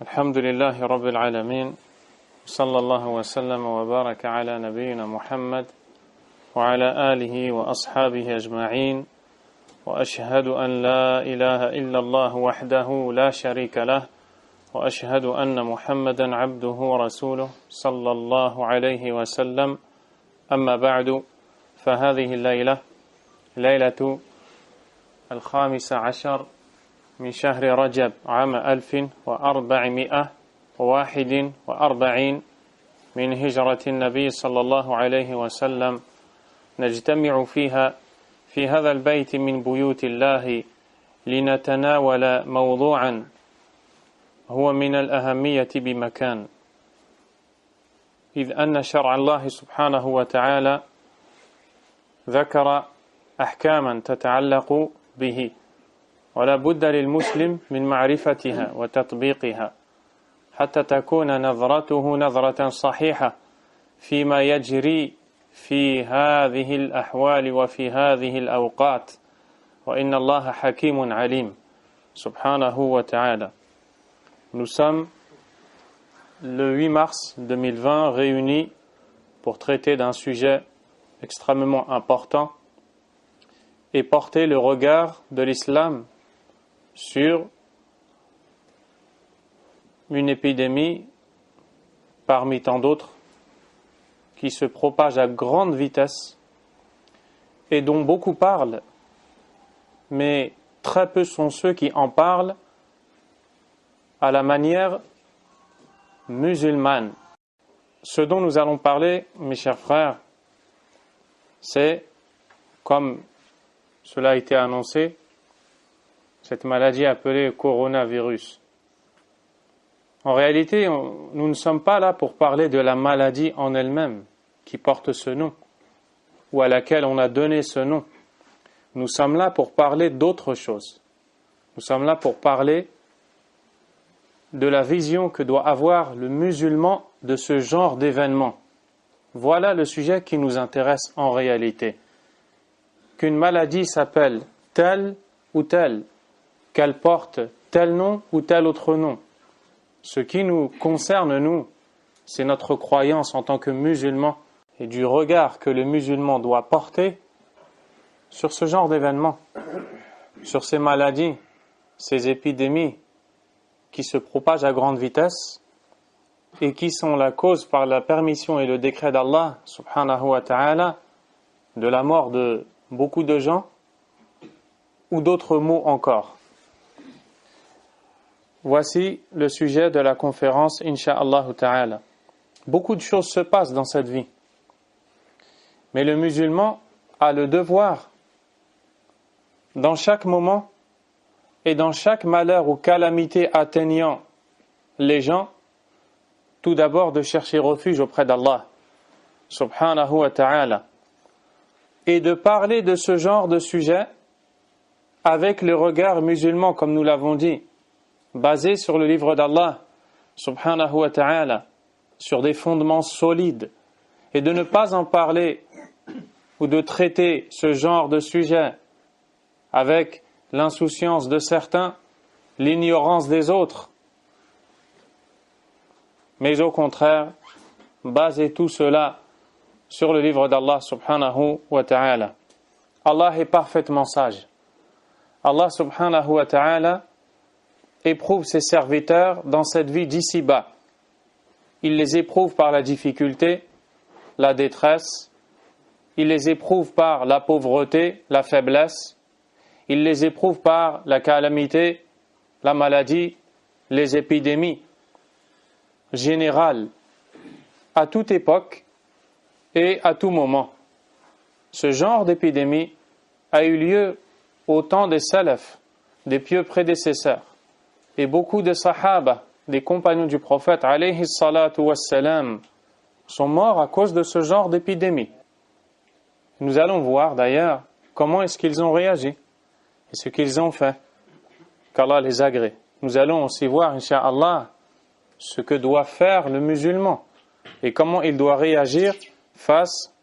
الحمد لله رب العالمين صلى الله وسلم وبارك على نبينا محمد وعلى آله وأصحابه أجمعين وأشهد أن لا إله إلا الله وحده لا شريك له وأشهد أن محمدا عبده ورسوله صلى الله عليه وسلم أما بعد فهذه ليلة 15 من شهر رجب عام 1441 من هجرة النبي صلى الله عليه وسلم نجتمع فيها في هذا البيت من بيوت الله لنتناول موضوعا هو من الأهمية بمكان، إذ أن شرع الله سبحانه وتعالى ذكر أحكاما تتعلق به، ولا بد للمسلم من معرفتها وتطبيقها حتى تكون نظرته نظرة صحيحة فيما يجري في هذه الأحوال وفي هذه الأوقات، وإن الله حكيم عليم سبحانه وتعالى. Nous sommes le 8 mars 2020 réunis pour traiter d'un sujet extrêmement important et porter le regard de l'islam sur une épidémie parmi tant d'autres qui se propage à grande vitesse et dont beaucoup parlent, mais très peu sont ceux qui en parlent à la manière musulmane. Ce dont nous allons parler, mes chers frères, c'est, comme cela a été annoncé, cette maladie appelée coronavirus. En réalité, nous ne sommes pas là pour parler de la maladie en elle-même qui porte ce nom ou à laquelle on a donné ce nom. Nous sommes là pour parler d'autre chose. Nous sommes là pour parler de la vision que doit avoir le musulman de ce genre d'événement. Voilà le sujet qui nous intéresse en réalité. Qu'une maladie s'appelle telle ou telle, qu'elle porte tel nom ou tel autre nom. Ce qui nous concerne, nous, c'est notre croyance en tant que musulmans et du regard que le musulman doit porter sur ce genre d'événements, sur ces maladies, ces épidémies qui se propagent à grande vitesse et qui sont la cause par la permission et le décret d'Allah subhanahu wa ta'ala de la mort de beaucoup de gens ou d'autres mots encore. Voici le sujet de la conférence, Inch'Allah ta'ala. Beaucoup de choses se passent dans cette vie, mais le musulman a le devoir, dans chaque moment et dans chaque malheur ou calamité atteignant les gens, tout d'abord de chercher refuge auprès d'Allah subhanahu wa ta'ala et de parler de ce genre de sujet avec le regard musulman, comme nous l'avons dit, basé sur le livre d'Allah subhanahu wa ta'ala, sur des fondements solides, et de ne pas en parler ou de traiter ce genre de sujet avec l'insouciance de certains, l'ignorance des autres, mais au contraire, baser tout cela sur le livre d'Allah subhanahu wa ta'ala. Allah est parfaitement sage. Allah subhanahu wa ta'ala éprouve ses serviteurs dans cette vie d'ici-bas. Il les éprouve par la difficulté, la détresse, il les éprouve par la pauvreté, la faiblesse, il les éprouve par la calamité, la maladie, les épidémies générales, à toute époque et à tout moment. Ce genre d'épidémie a eu lieu au temps des salafs, des pieux prédécesseurs, et beaucoup de sahaba, des compagnons du prophète alayhi salatu wassalam, sont morts à cause de ce genre d'épidémie. Nous allons voir d'ailleurs comment est-ce qu'ils ont réagi et ce qu'ils ont fait, qu'Allah les agrée. Nous allons aussi voir, incha'Allah, ce que doit faire le musulman et comment il doit réagir face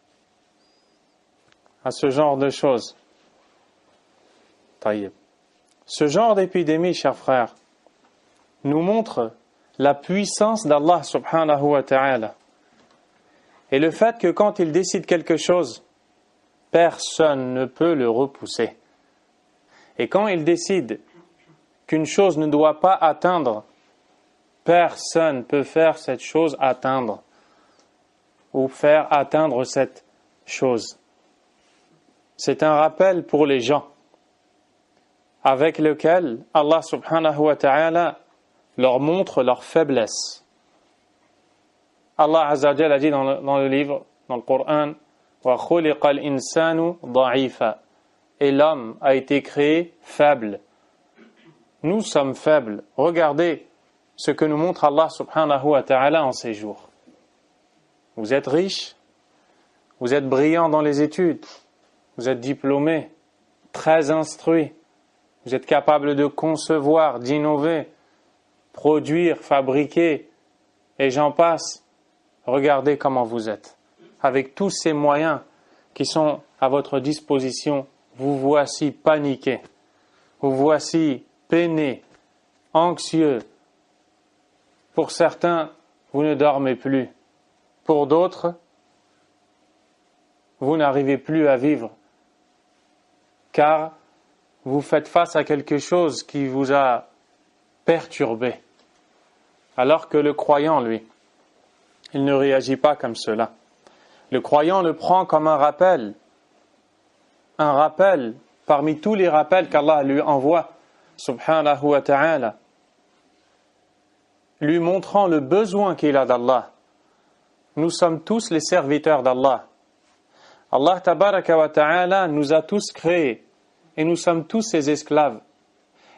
à ce genre de choses. Taïeb. Ce genre d'épidémie, chers frères, nous montre la puissance d'Allah subhanahu wa ta'ala. Et le fait que quand il décide quelque chose, personne ne peut le repousser. Et quand il décide qu'une chose ne doit pas atteindre, personne ne peut faire cette chose atteindre ou faire atteindre cette chose. C'est un rappel pour les gens avec lequel Allah subhanahu wa ta'ala leur montre leur faiblesse. Allah azza wa jalla a dit dans le livre, dans le Coran, wa khuliqal insanu da'ifa. Et l'homme a été créé faible. Nous sommes faibles. Regardez ce que nous montre Allah subhanahu wa ta'ala en ces jours. Vous êtes riche, vous êtes brillant dans les études, vous êtes diplômé, très instruit, vous êtes capable de concevoir, d'innover, produire, fabriquer, et j'en passe. Regardez comment vous êtes. Avec tous ces moyens qui sont à votre disposition, vous voici paniqué, vous voici peiné, anxieux. Pour certains, vous ne dormez plus. Pour d'autres, vous n'arrivez plus à vivre, car vous faites face à quelque chose qui vous a perturbé. Alors que le croyant, lui, il ne réagit pas comme cela. Le croyant le prend comme un rappel parmi tous les rappels qu'Allah lui envoie, subhanahu wa ta'ala, lui montrant le besoin qu'il a d'Allah. Nous sommes tous les serviteurs d'Allah. Allah tabaraka wa ta'ala nous a tous créés et nous sommes tous ses esclaves.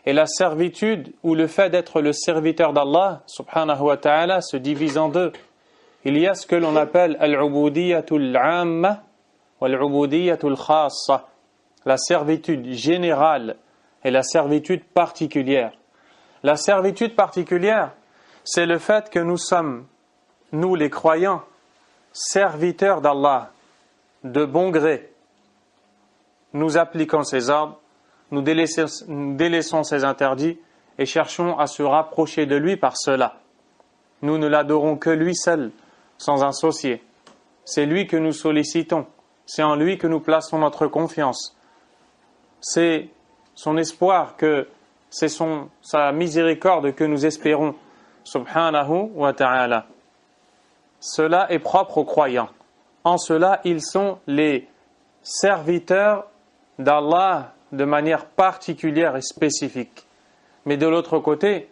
Et la servitude ou le fait d'être le serviteur d'Allah subhanahu wa ta'ala se divise en deux. Il y a ce que l'on appelle al-ubudiyatul 'amma wal-ubudiyatul khassa, la servitude générale et la servitude particulière. La servitude particulière, c'est le fait que nous sommes, nous les croyants, serviteurs d'Allah, de bon gré. Nous appliquons ses ordres, nous délaissons ses interdits et cherchons à se rapprocher de lui par cela. Nous ne l'adorons que lui seul, sans associé. C'est lui que nous sollicitons, c'est en lui que nous plaçons notre confiance. C'est son espoir, c'est sa miséricorde que nous espérons, subhanahu wa ta'ala. Cela est propre aux croyants. En cela, ils sont les serviteurs d'Allah de manière particulière et spécifique. Mais de l'autre côté,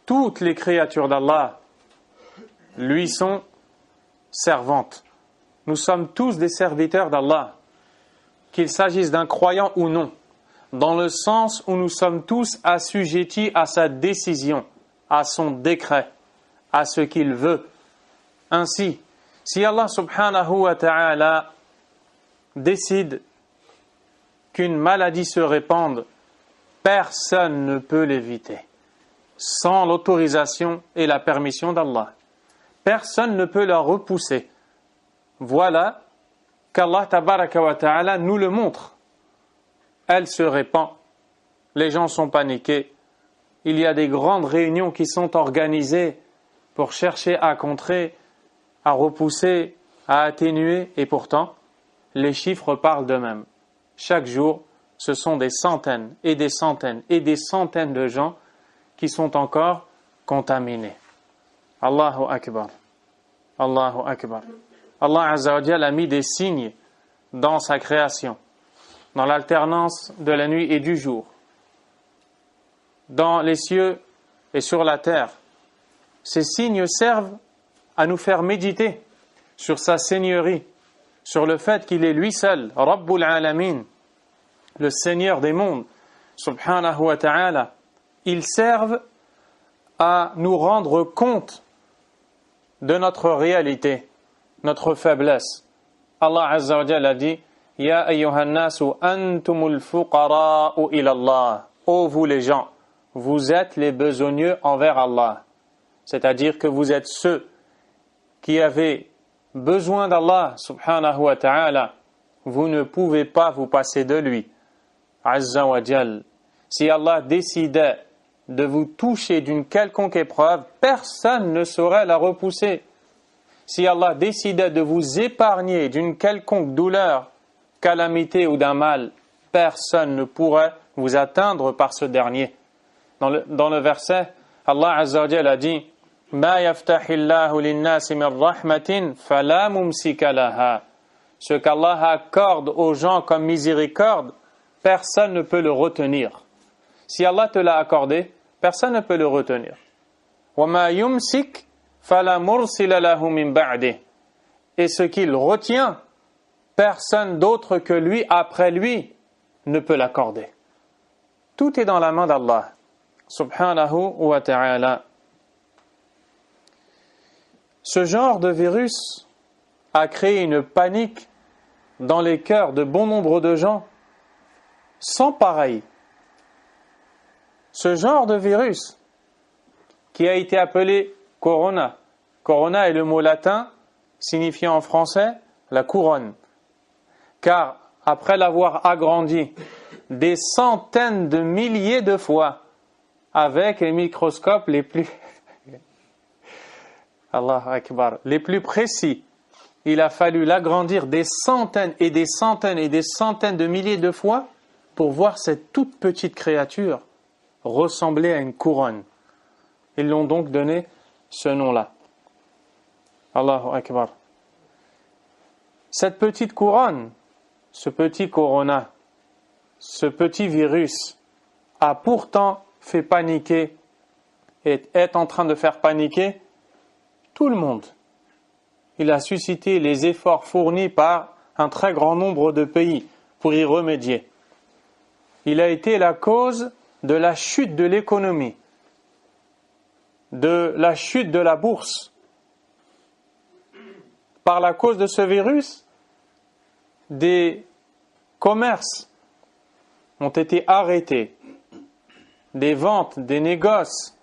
toutes les créatures d'Allah lui sont servantes. Nous sommes tous des serviteurs d'Allah, qu'il s'agisse d'un croyant ou non, dans le sens où nous sommes tous assujettis à sa décision, à son décret, à ce qu'il veut. Ainsi, si Allah subhanahu wa ta'ala décide qu'une maladie se répande, personne ne peut l'éviter, sans l'autorisation et la permission d'Allah. Personne ne peut la repousser. Voilà qu'Allah tabaraka wa ta'ala nous le montre. Elle se répand, les gens sont paniqués, il y a des grandes réunions qui sont organisées pour chercher à contrer, à repousser, à atténuer, et pourtant, les chiffres parlent d'eux-mêmes. Chaque jour, ce sont des centaines et des centaines et des centaines de gens qui sont encore contaminés. Allahu Akbar. Allahu Akbar. Allah Azza wa Jalla a mis des signes dans sa création, dans l'alternance de la nuit et du jour, dans les cieux et sur la terre. Ces signes servent à nous faire méditer sur sa seigneurie, sur le fait qu'il est lui seul, Rabbul Alamin, le Seigneur des mondes, subhanahu wa ta'ala. Ils servent à nous rendre compte de notre réalité, notre faiblesse. Allah Azza wa Jalla dit, Ya ayyuhan nasu antumul fuqara'u ila Allah. Ô vous les gens, vous êtes les besogneux envers Allah. C'est-à-dire que vous êtes ceux qui avez besoin d'Allah subhanahu wa ta'ala. Vous ne pouvez pas vous passer de lui. Azza wa Jal. Si Allah décidait de vous toucher d'une quelconque épreuve, personne ne saurait la repousser. Si Allah décidait de vous épargner d'une quelconque douleur, calamité ou d'un mal, personne ne pourrait vous atteindre par ce dernier. Dans le verset, Allah Azza wa Jalla a dit « Ma yaftahillahu linnasi min rahmatin fala mumsika laha » Ce qu'Allah accorde aux gens comme miséricorde, personne ne peut le retenir. Si Allah te l'a accordé, personne ne peut le retenir. Wa ma yumsik fala mursila lahu min ba'dih. Et ce qu'il retient, personne d'autre que lui, après lui, ne peut l'accorder. Tout est dans la main d'Allah, subhanahu wa ta'ala. Ce genre de virus a créé une panique dans les cœurs de bon nombre de gens sans pareil. Ce genre de virus qui a été appelé corona. Corona est le mot latin signifiant en français la couronne. Car après l'avoir agrandi des centaines de milliers de fois avec les microscopes les plus Allahu Akbar, les plus précis, il a fallu l'agrandir des centaines et des centaines et des centaines de milliers de fois pour voir cette toute petite créature ressembler à une couronne. Ils l'ont donc donné ce nom-là. Allahu Akbar. Cette petite couronne, ce petit corona, ce petit virus a pourtant fait paniquer et est en train de faire paniquer tout le monde. Il a suscité les efforts fournis par un très grand nombre de pays pour y remédier. Il a été la cause de la chute de l'économie, de la chute de la bourse. Par la cause de ce virus, des commerces ont été arrêtés, des ventes, des négoces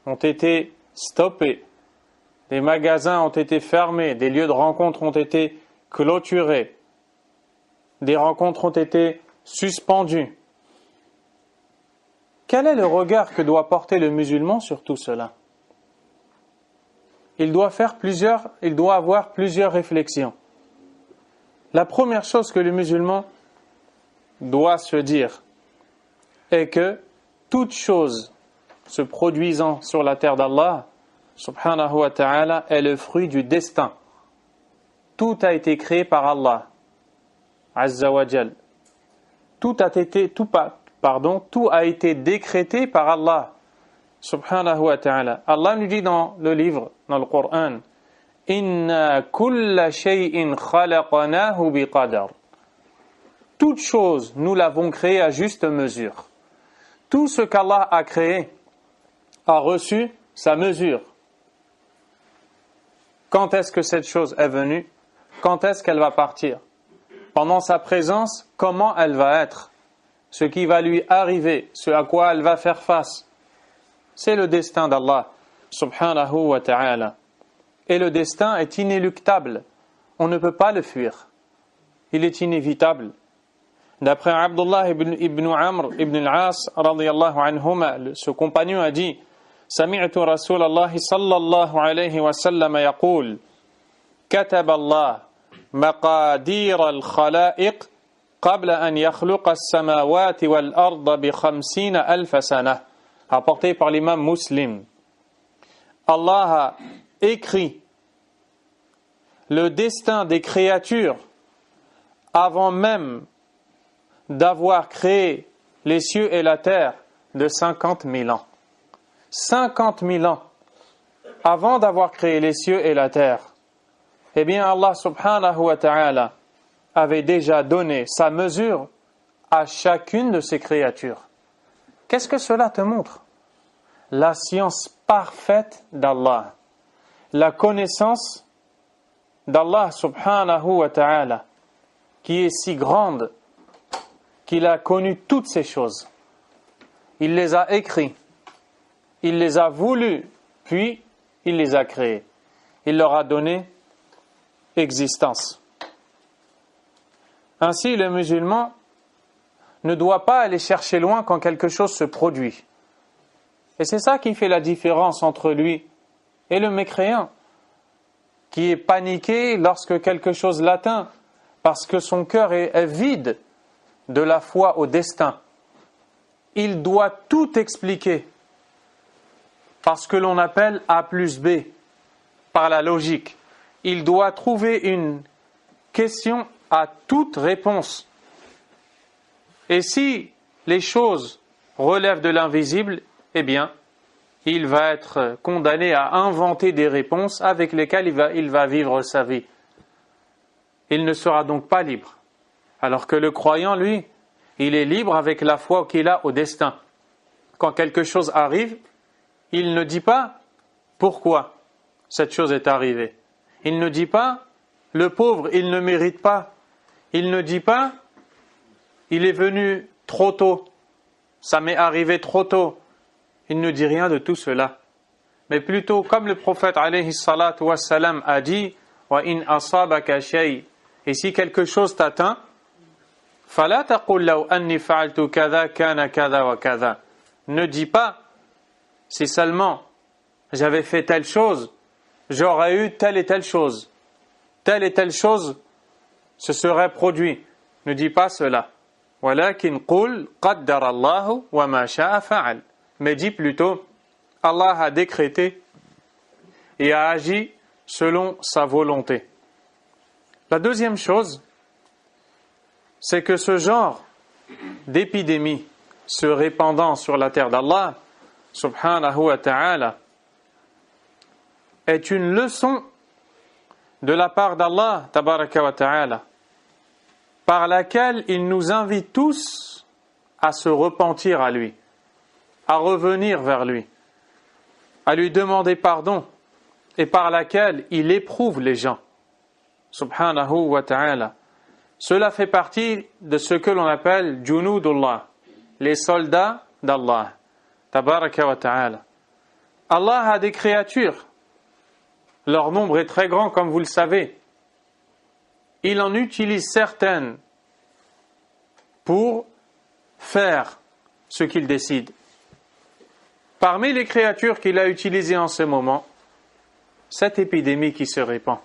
ont été stoppés, des magasins ont été fermés, des lieux de rencontre ont été clôturés, des rencontres ont été suspendues. Quel est le regard que doit porter le musulman sur tout cela? Il doit avoir plusieurs réflexions. La première chose que le musulman doit se dire est que toute chose se produisant sur la terre d'Allah, subhanahu wa ta'ala, est le fruit du destin. Tout a été créé par Allah, azza wa jal. Tout a été décrété par Allah, subhanahu wa ta'ala. Allah nous dit dans le livre, dans le Coran, Inna kulla shay'in khalaqnahu biqadar. Toute chose, nous l'avons créée à juste mesure. Tout ce qu'Allah a créé a reçu sa mesure. Quand est-ce que cette chose est venue? Quand est-ce qu'elle va partir? Pendant sa présence, comment elle va être? Ce qui va lui arriver, ce à quoi elle va faire face. C'est le destin d'Allah, subhanahu wa ta'ala. Et le destin est inéluctable. On ne peut pas le fuir. Il est inévitable. D'après Abdullah ibn Amr ibn al-As, radiyallahu anhuma, ce compagnon a dit سمعت رسول الله صلى الله عليه وسلم يقول كتب الله مقادير الخلائق قبل أن يخلق السماوات والأرض ب50 ألف سنة. Rapporté par l'imam Muslim. Allah a écrit le destin des créatures avant même d'avoir créé les cieux et la terre de 50 000 ans. 50 000 ans avant d'avoir créé les cieux et la terre. Eh bien, Allah subhanahu wa ta'ala avait déjà donné sa mesure à chacune de ces créatures. Qu'est-ce que cela te montre? La science parfaite d'Allah, la connaissance d'Allah subhanahu wa ta'ala, qui est si grande qu'il a connu toutes ces choses. Il les a écrites, il les a voulues, puis il les a créées. Il leur a donné existence. Ainsi, le musulman ne doit pas aller chercher loin quand quelque chose se produit. Et c'est ça qui fait la différence entre lui et le mécréant, qui est paniqué lorsque quelque chose l'atteint, parce que son cœur est vide de la foi au destin. Il doit tout expliquer par ce que l'on appelle A plus B, par la logique. Il doit trouver une question à toute réponse. Et si les choses relèvent de l'invisible, eh bien, il va être condamné à inventer des réponses avec lesquelles il va vivre sa vie. Il ne sera donc pas libre. Alors que le croyant, lui, il est libre avec la foi qu'il a au destin. Quand quelque chose arrive, il ne dit pas pourquoi cette chose est arrivée. Il ne dit pas le pauvre, il ne mérite pas. Il ne dit pas il est venu trop tôt, ça m'est arrivé trop tôt. Il ne dit rien de tout cela. Mais plutôt, comme le prophète alayhi salatu wassalam a dit, wa in asabaka shay, et si quelque chose t'atteint, fala taqul law anni fa'altu kadha kana kadha wa kadha. Ne dis pas, si seulement j'avais fait telle chose, j'aurais eu telle et telle chose. Telle et telle chose se serait produit. Ne dis pas cela. Walakin qul qaddara Allahu wa ma sha'a fa'al. Mais dis plutôt, Allah a décrété et a agi selon sa volonté. La deuxième chose, c'est que ce genre d'épidémie se répandant sur la terre d'Allah, subhanahu wa ta'ala, est une leçon de la part d'Allah, tabaraka wa ta'ala, par laquelle il nous invite tous à se repentir à lui, à revenir vers lui, à lui demander pardon, et par laquelle il éprouve les gens, subhanahu wa ta'ala. Cela fait partie de ce que l'on appelle junudullah, les soldats d'Allah, tabaraka wa ta'ala. Allah a des créatures, leur nombre est très grand comme vous le savez. Il en utilise certaines pour faire ce qu'il décide. Parmi les créatures qu'il a utilisées en ce moment, cette épidémie qui se répand,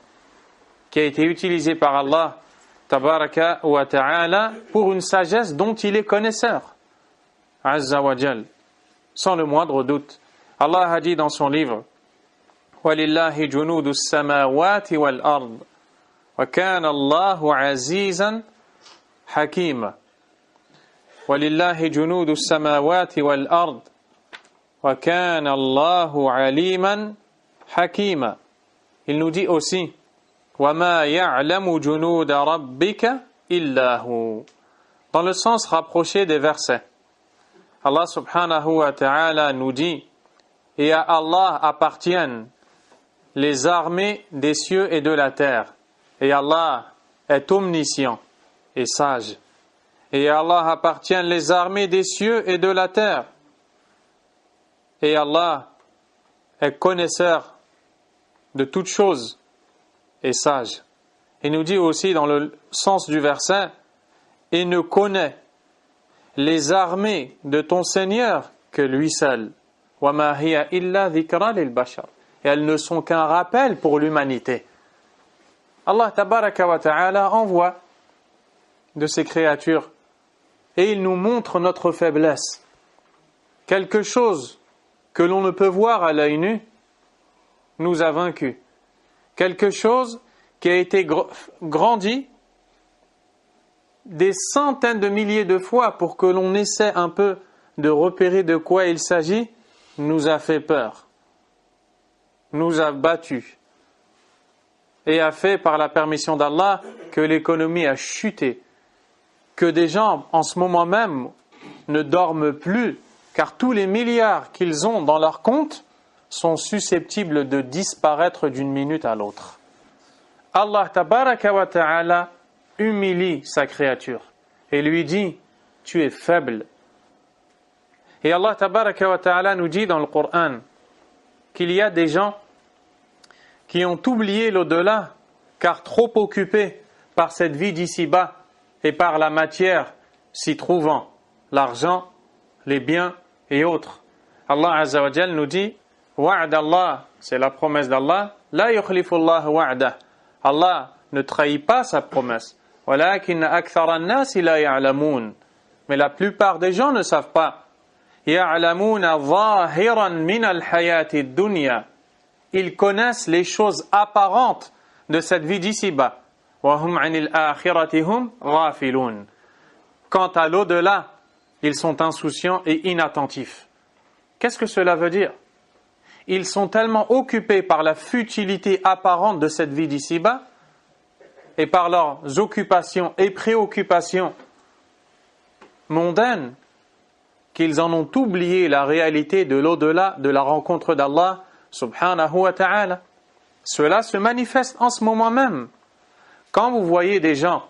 qui a été utilisée par Allah, tabaraka wa ta'ala, pour une sagesse dont il est connaisseur, azza wa jal, sans le moindre doute. Allah a dit dans son livre, وَلِلَّهِ جُنُودُ السَّمَاوَاتِ وَالْأَرْضِ وَكَانَ اللَّهُ عَزِيزًا حَكِيمًا. وَلِلَّهِ جُنُودُ السَّمَاوَاتِ وَالْأَرْضِ وَكَانَ اللَّهُ عَلِيمًا حَكِيمًا. Il nous dit aussi وَمَا يَعْلَمُ جُنُودَ رَبِّكَ إِلَّا هُ. Dans le sens rapproché des versets, Allah subhanahu wa ta'ala nous dit et à Allah appartiennent les armées des cieux et de la terre. Et Allah est omniscient et sage. Et à Allah appartiennent les armées des cieux et de la terre. Et Allah est connaisseur de toutes choses et sage. Il nous dit aussi dans le sens du verset, et ne connaît les armées de ton Seigneur que lui seul. وَمَا هِيَ إِلَّا ذِكْرَى لِلْبَشَرِ. Et elles ne sont qu'un rappel pour l'humanité. Allah tabaraka wa ta'ala envoie de ses créatures et il nous montre notre faiblesse. Quelque chose que l'on ne peut voir à l'œil nu nous a vaincus. Quelque chose qui a été grandi des centaines de milliers de fois pour que l'on essaie un peu de repérer de quoi il s'agit, nous a fait peur, nous a battus et a fait par la permission d'Allah que l'économie a chuté, que des gens en ce moment même ne dorment plus car tous les milliards qu'ils ont dans leur compte sont susceptibles de disparaître d'une minute à l'autre. Allah tabaraka wa ta'ala humilie sa créature et lui dit « Tu es faible ». Et Allah tabaraka wa ta'ala nous dit dans le Coran qu'il y a des gens qui ont oublié l'au-delà car trop occupés par cette vie d'ici-bas et par la matière s'y trouvant, l'argent, les biens et autres. Allah Azza wa Jal nous dit Wa'd Allah, c'est la promesse d'Allah. La yukhlifu Allah wa'dah. Allah ne trahit pas sa promesse. Walakin akthara an-nas la ya'lamun. Mais la plupart des gens ne savent pas. Ya'lamuna zahiran min al-hayati ad-dunya. Ils connaissent les choses apparentes de cette vie d'ici-bas. Wa hum 'anil akhirati hum ghafilun. Quant à l'au-delà, ils sont insouciants et inattentifs. Qu'est-ce que cela veut dire? Ils sont tellement occupés par la futilité apparente de cette vie d'ici-bas et par leurs occupations et préoccupations mondaines qu'ils en ont oublié la réalité de l'au-delà, de la rencontre d'Allah subhanahu wa ta'ala. Cela se manifeste en ce moment même. Quand vous voyez des gens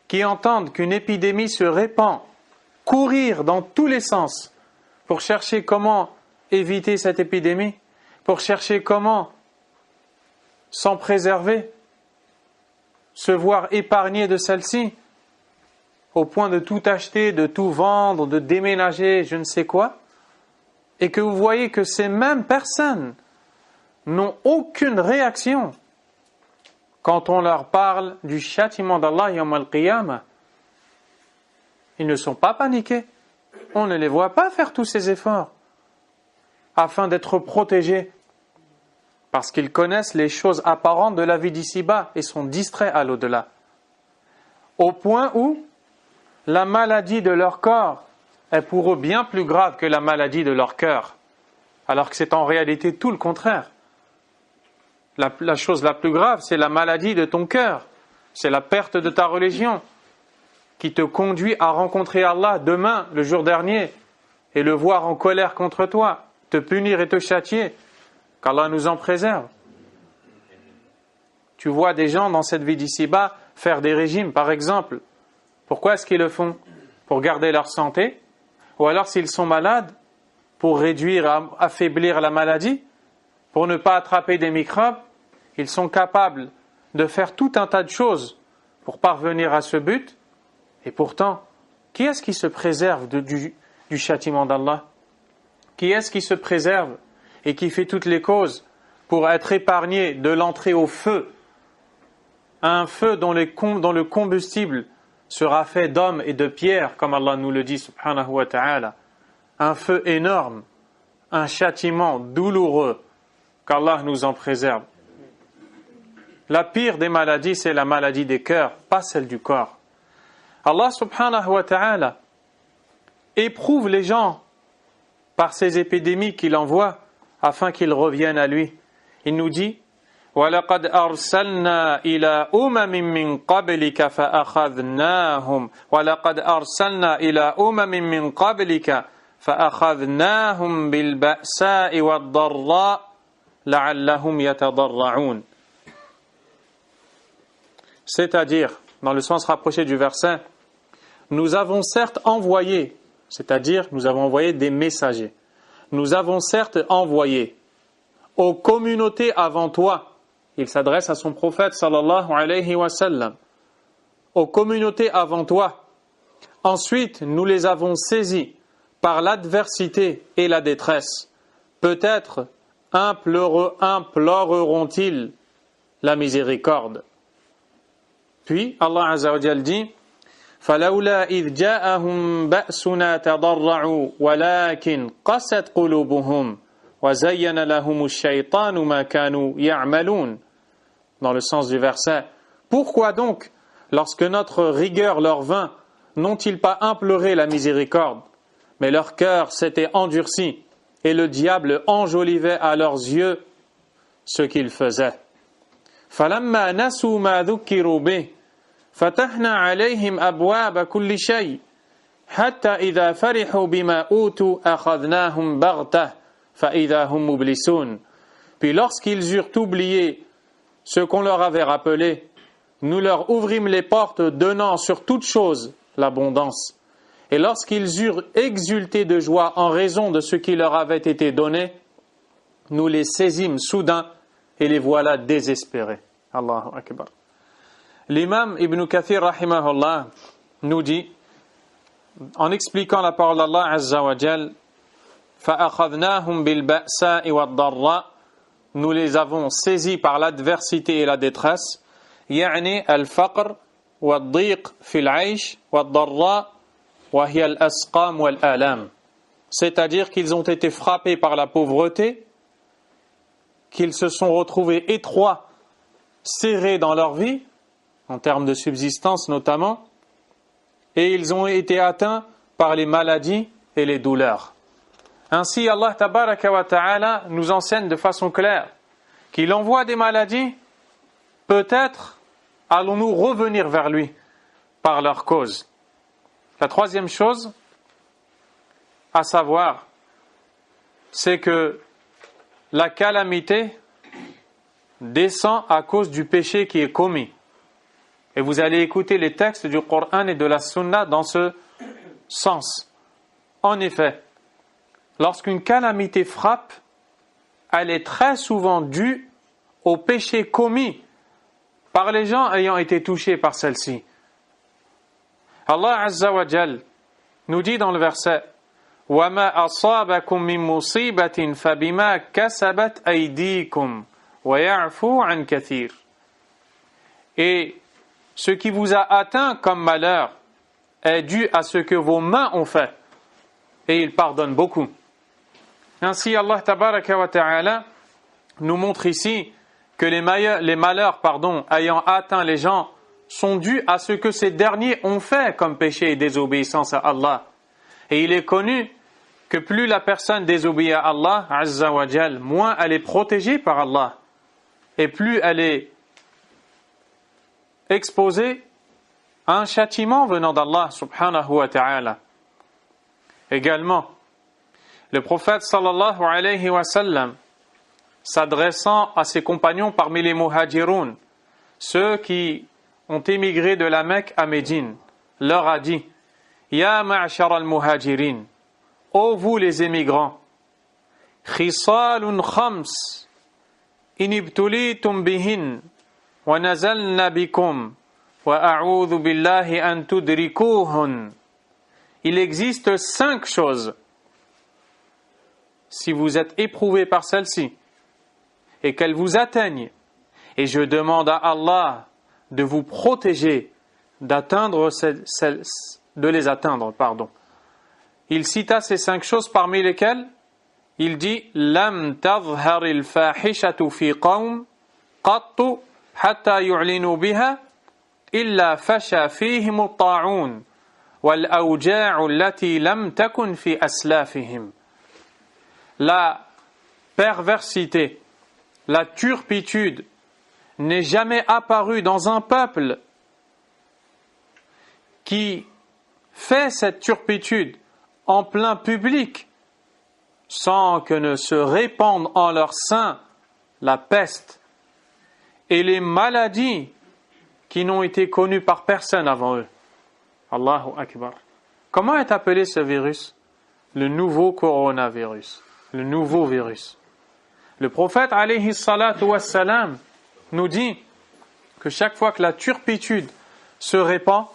qui entendent qu'une épidémie se répand, courir dans tous les sens pour chercher comment éviter cette épidémie, pour chercher comment s'en préserver, se voir épargné de celle-ci, au point de tout acheter, de tout vendre, de déménager, je ne sais quoi, et que vous voyez que ces mêmes personnes n'ont aucune réaction quand on leur parle du châtiment d'Allah yawm al-qiyamah. Ils ne sont pas paniqués. On ne les voit pas faire tous ces efforts afin d'être protégés parce qu'ils connaissent les choses apparentes de la vie d'ici-bas et sont distraits à l'au-delà. Au point où la maladie de leur corps est pour eux bien plus grave que la maladie de leur cœur, alors que c'est en réalité tout le contraire. La chose la plus grave, c'est la maladie de ton cœur, c'est la perte de ta religion qui te conduit à rencontrer Allah demain, le jour dernier, et le voir en colère contre toi, te punir et te châtier, qu'Allah nous en préserve. Tu vois des gens dans cette vie d'ici-bas faire des régimes, par exemple. Pourquoi est-ce qu'ils le font? Pour garder leur santé? Ou alors s'ils sont malades, pour réduire, affaiblir la maladie? Pour ne pas attraper des microbes? Ils sont capables de faire tout un tas de choses pour parvenir à ce but. Et pourtant, qui est-ce qui se préserve du châtiment d'Allah? Qui est-ce qui se préserve et qui fait toutes les causes pour être épargné de l'entrée au feu? Un feu dont le combustible sera fait d'hommes et de pierres, comme Allah nous le dit, subhanahu wa ta'ala. Un feu énorme, un châtiment douloureux, qu'Allah nous en préserve. La pire des maladies, c'est la maladie des cœurs, pas celle du corps. Allah subhanahu wa ta'ala éprouve les gens par ces épidémies qu'il envoie afin qu'ils reviennent à lui. Il nous dit وَلَقَدْ أَرْسَلْنَا إِلَىٰ أُمَمٍ مِّن قَبْلِكَ فَأَخَذْنَاهُمْ وَلَقَدْ أَرْسَلْنَا إِلَىٰ أُمَمٍ مِّن قَبْلِكَ فَأَخَذْنَاهُمْ بِالْبَأْسَاءِ وَالضَّرَّاءِ لَعَلَّهُمْ يَتَضَرَّعُونَ. C'est-à-dire, dans le sens rapproché du verset, nous avons certes envoyé, c'est-à-dire nous avons envoyé des messagers. Nous avons certes envoyé aux communautés avant toi, il s'adresse à son prophète sallallahu alayhi wa sallam, aux communautés avant toi. Ensuite, nous les avons saisis par l'adversité et la détresse. Peut-être imploreront-ils la miséricorde. Puis Allah Azza wa Jal dit فَلَوْلَا إِذْ جَاءَهُمْ بَأْسُنَا تَضَرَّعُوا وَلَكِنْ قَسَتْ قُلُوبُهُمْ وَزَيَّنَ لَهُمُ الشَّيْطَانُ مَا كَانُوا يَعْمَلُونَ. Dans le sens du verset, pourquoi donc, lorsque notre rigueur leur vint, n'ont-ils pas imploré la miséricorde, mais leur cœur s'était endurci et le diable enjolivait à leurs yeux ce qu'ils faisaient. فَلَمَّا نَسُوا مَا ذُكِّرُوا بِهِ فَتَحْنَا عَلَيْهِمْ أَبْوَابَ كُلِّ شَيْءٍ حَتَّى إِذَا فَرِحُوا بِمَا أُوتُوا أَخَذْنَاهُمْ بَغْتَةً فَإِذَا هُمْ مُبْلِسُونَ. Puis lorsqu'ils eurent oublié ce qu'on leur avait rappelé, nous leur ouvrîmes les portes donnant sur toute chose l'abondance. Et lorsqu'ils eurent exulté de joie en raison de ce qui leur avait été donné, nous les saisîmes soudain et les voilà désespérés. Allahu Akbar. L'imam Ibn Kathir rahimahullah nous dit, en expliquant la parole d'Allah Azza wa Jal, فَأَخَذْنَاهُمْ بِالْبَأْسَاءِ وَالضَّرَّاءِ. Nous les avons saisis par l'adversité et la détresse. يعني الفقر والضيق في العيش والضراء وهي الأسقام والآلام. C'est-à-dire qu'ils ont été frappés par la pauvreté, qu'ils se sont retrouvés étroits, serrés dans leur vie, en termes de subsistance notamment, et ils ont été atteints par les maladies et les douleurs. Ainsi, Allah tabaraka wa ta'ala nous enseigne de façon claire qu'il envoie des maladies, peut-être allons-nous revenir vers lui par leur cause. La troisième chose à savoir, c'est que la calamité descend à cause du péché qui est commis. Et vous allez écouter les textes du Coran et de la Sunna dans ce sens. En effet, lorsqu'une calamité frappe, elle est très souvent due au péché commis par les gens ayant été touchés par celle-ci. Allah Azza wa Jal nous dit dans le verset وَمَا أَصَابَكُم مِّن مُّصِيبَةٍ فَبِمَا كَسَبَتْ أَيْدِيكُمْ وَيَعْفُو عَن كَثِيرٍ. Et ce qui vous a atteint comme malheur est dû à ce que vos mains ont fait, et il pardonne beaucoup. Ainsi, Allah tabaraka wa ta'ala nous montre ici que les malheurs ayant atteint les gens sont dus à ce que ces derniers ont fait comme péché et désobéissance à Allah. Et il est connu que plus la personne désobéit à Allah, Azza wa Jal, moins elle est protégée par Allah, et plus elle est exposée à un châtiment venant d'Allah subhanahu wa ta'ala. Également, le prophète sallallahu alayhi wa sallam, s'adressant à ses compagnons parmi les muhajiroun, ceux qui ont émigré de la Mecque à Médine, leur a dit: Ya ma'ashar al-muhajirin, ô vous les émigrants, khisalun khams, inibtulitum bihin, wa nazalna bikum, wa a'udhu billahi an tudrikuhun. Il existe 5 choses. Si vous êtes éprouvés par celle-ci, et qu'elles vous atteignent, et je demande à Allah de vous protéger de les atteindre. Il cita ces 5 choses parmi lesquelles il dit Lam tadhhar al-fahishatu fi qawm qattu hatta yu'linu biha illa fasha fihim at-ta'un wal awja'u allati lam takun fi aslafihim. La perversité, la turpitude n'est jamais apparue dans un peuple qui fait cette turpitude en plein public sans que ne se répandent en leur sein la peste et les maladies qui n'ont été connues par personne avant eux. Allahu Akbar. Comment est appelé ce virus? Le nouveau coronavirus, le nouveau virus. Le prophète alayhi salatu wassalam nous dit que chaque fois que la turpitude se répand,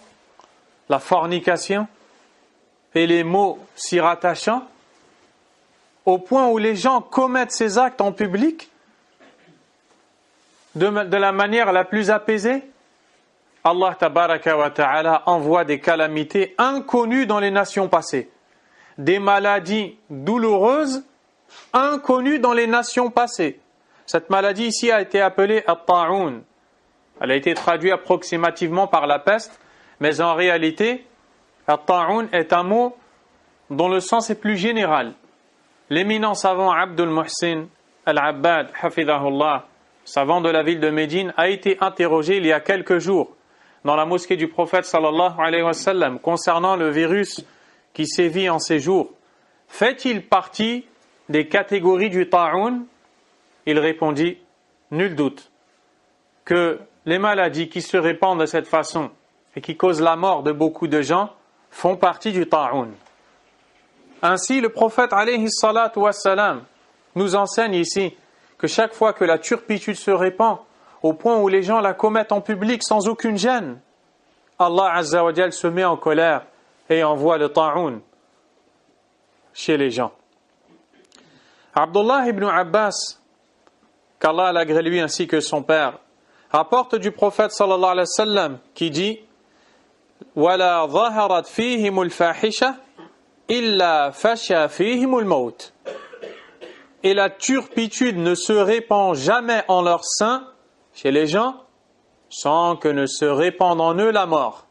la fornication et les mots s'y rattachant, au point où les gens commettent ces actes en public de la manière la plus apaisée, Allah tabaraka wa ta'ala envoie des calamités inconnues dans les nations passées, des maladies douloureuses inconnues dans les nations passées. Cette maladie ici a été appelée at-ta'un. Elle a été traduite approximativement par la peste, mais en réalité, at-ta'un est un mot dont le sens est plus général. L'éminent savant Abdul Muhsin al-Abbad, hafidhahullah, savant de la ville de Médine, a été interrogé il y a quelques jours dans la mosquée du prophète sallallahu alayhi wa sallam concernant le virus qui sévit en ces jours. Fait-il partie des catégories du ta'un? Il répondit: nul doute que les maladies qui se répandent de cette façon et qui causent la mort de beaucoup de gens font partie du ta'un. Ainsi, le prophète alayhi salatu wassalam nous enseigne ici que chaque fois que la turpitude se répand, au point où les gens la commettent en public sans aucune gêne, Allah Azza wa Jal se met en colère et envoie le ta'un chez les gens. Abdullah ibn Abbas, qu'Allah l'agrée lui ainsi que son père, rapporte du prophète sallallahu alayhi wa sallam qui dit وَلَا ظَهَرَتْ فِيهِمُ الْفَاحِشَةِ إِلَّا فَشَى فِيهِمُ الْمَوْتِ. Et la turpitude ne se répand jamais en leur sein, chez les gens, sans que ne se répande en eux la mort.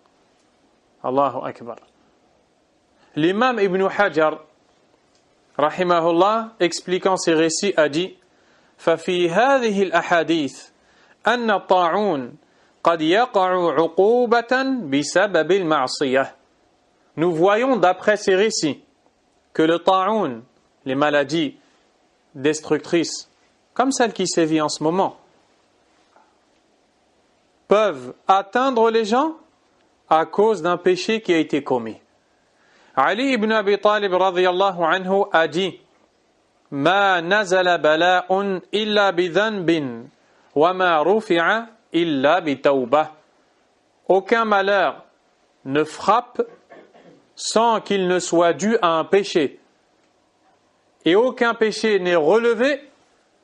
Allahu Akbar. L'imam Ibn Hajar, rahimahullah, expliquant ces récits, a dit فَفِي هَذِهِ الْأَحَادِيثِ أَنَّ الطَّاعُونَ قَدْ يَقَعُ عُقُوبَةً بِسَبَبِ الْمَعْصِيَةِ. Nous voyons d'après ces récits que le ta'oun, les maladies destructrices, comme celle qui sévit en ce moment, peuvent atteindre les gens à cause d'un péché qui a été commis. Ali ibn Abi Talib radiyallahu anhu a dit Ma nazala bala'un illa bidhanbin wa ma rufi'a illa bitawbah. Aucun malheur ne frappe sans qu'il ne soit dû à un péché. Et aucun péché n'est relevé,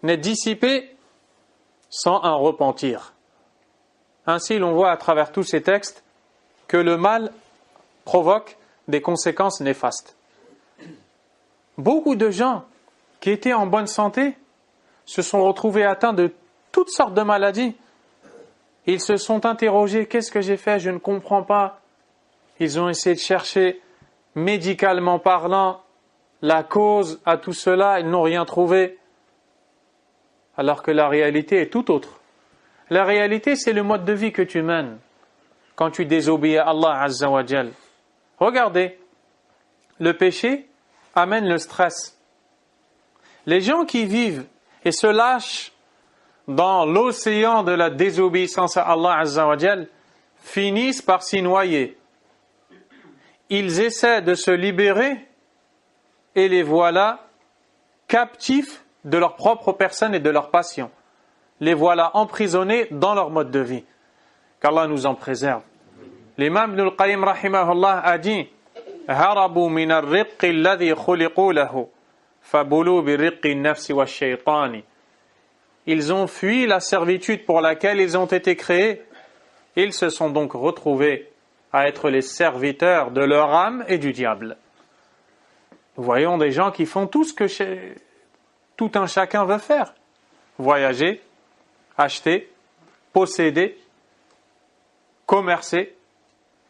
n'est dissipé sans un repentir. Ainsi, l'on voit à travers tous ces textes que le mal provoque des conséquences néfastes. Beaucoup de gens qui étaient en bonne santé se sont retrouvés atteints de toutes sortes de maladies. Ils se sont interrogés, qu'est-ce que j'ai fait? Je ne comprends pas. Ils ont essayé de chercher, médicalement parlant, la cause à tout cela, ils n'ont rien trouvé. Alors que la réalité est tout autre. La réalité, c'est le mode de vie que tu mènes quand tu désobéis à Allah Azza wa Jal. Regardez, le péché amène le stress. Les gens qui vivent et se lâchent dans l'océan de la désobéissance à Allah Azza wa Jal finissent par s'y noyer. Ils essaient de se libérer et les voilà captifs de leur propre personne et de leur passion. Les voilà emprisonnés dans leur mode de vie. Qu'Allah nous en préserve. L'imam Ibn al-Qayyim rahimahullah a dit Harabu min ar-riqqi alladhi khuliqu lahu fabulu bi riqqi an-nafsi wash-shaytani. Ils ont fui la servitude pour laquelle ils ont été créés. Ils se sont donc retrouvés à être les serviteurs de leur âme et du diable. Nous voyons des gens qui font tout ce que tout un chacun veut faire. Voyager, acheter, posséder, commercer,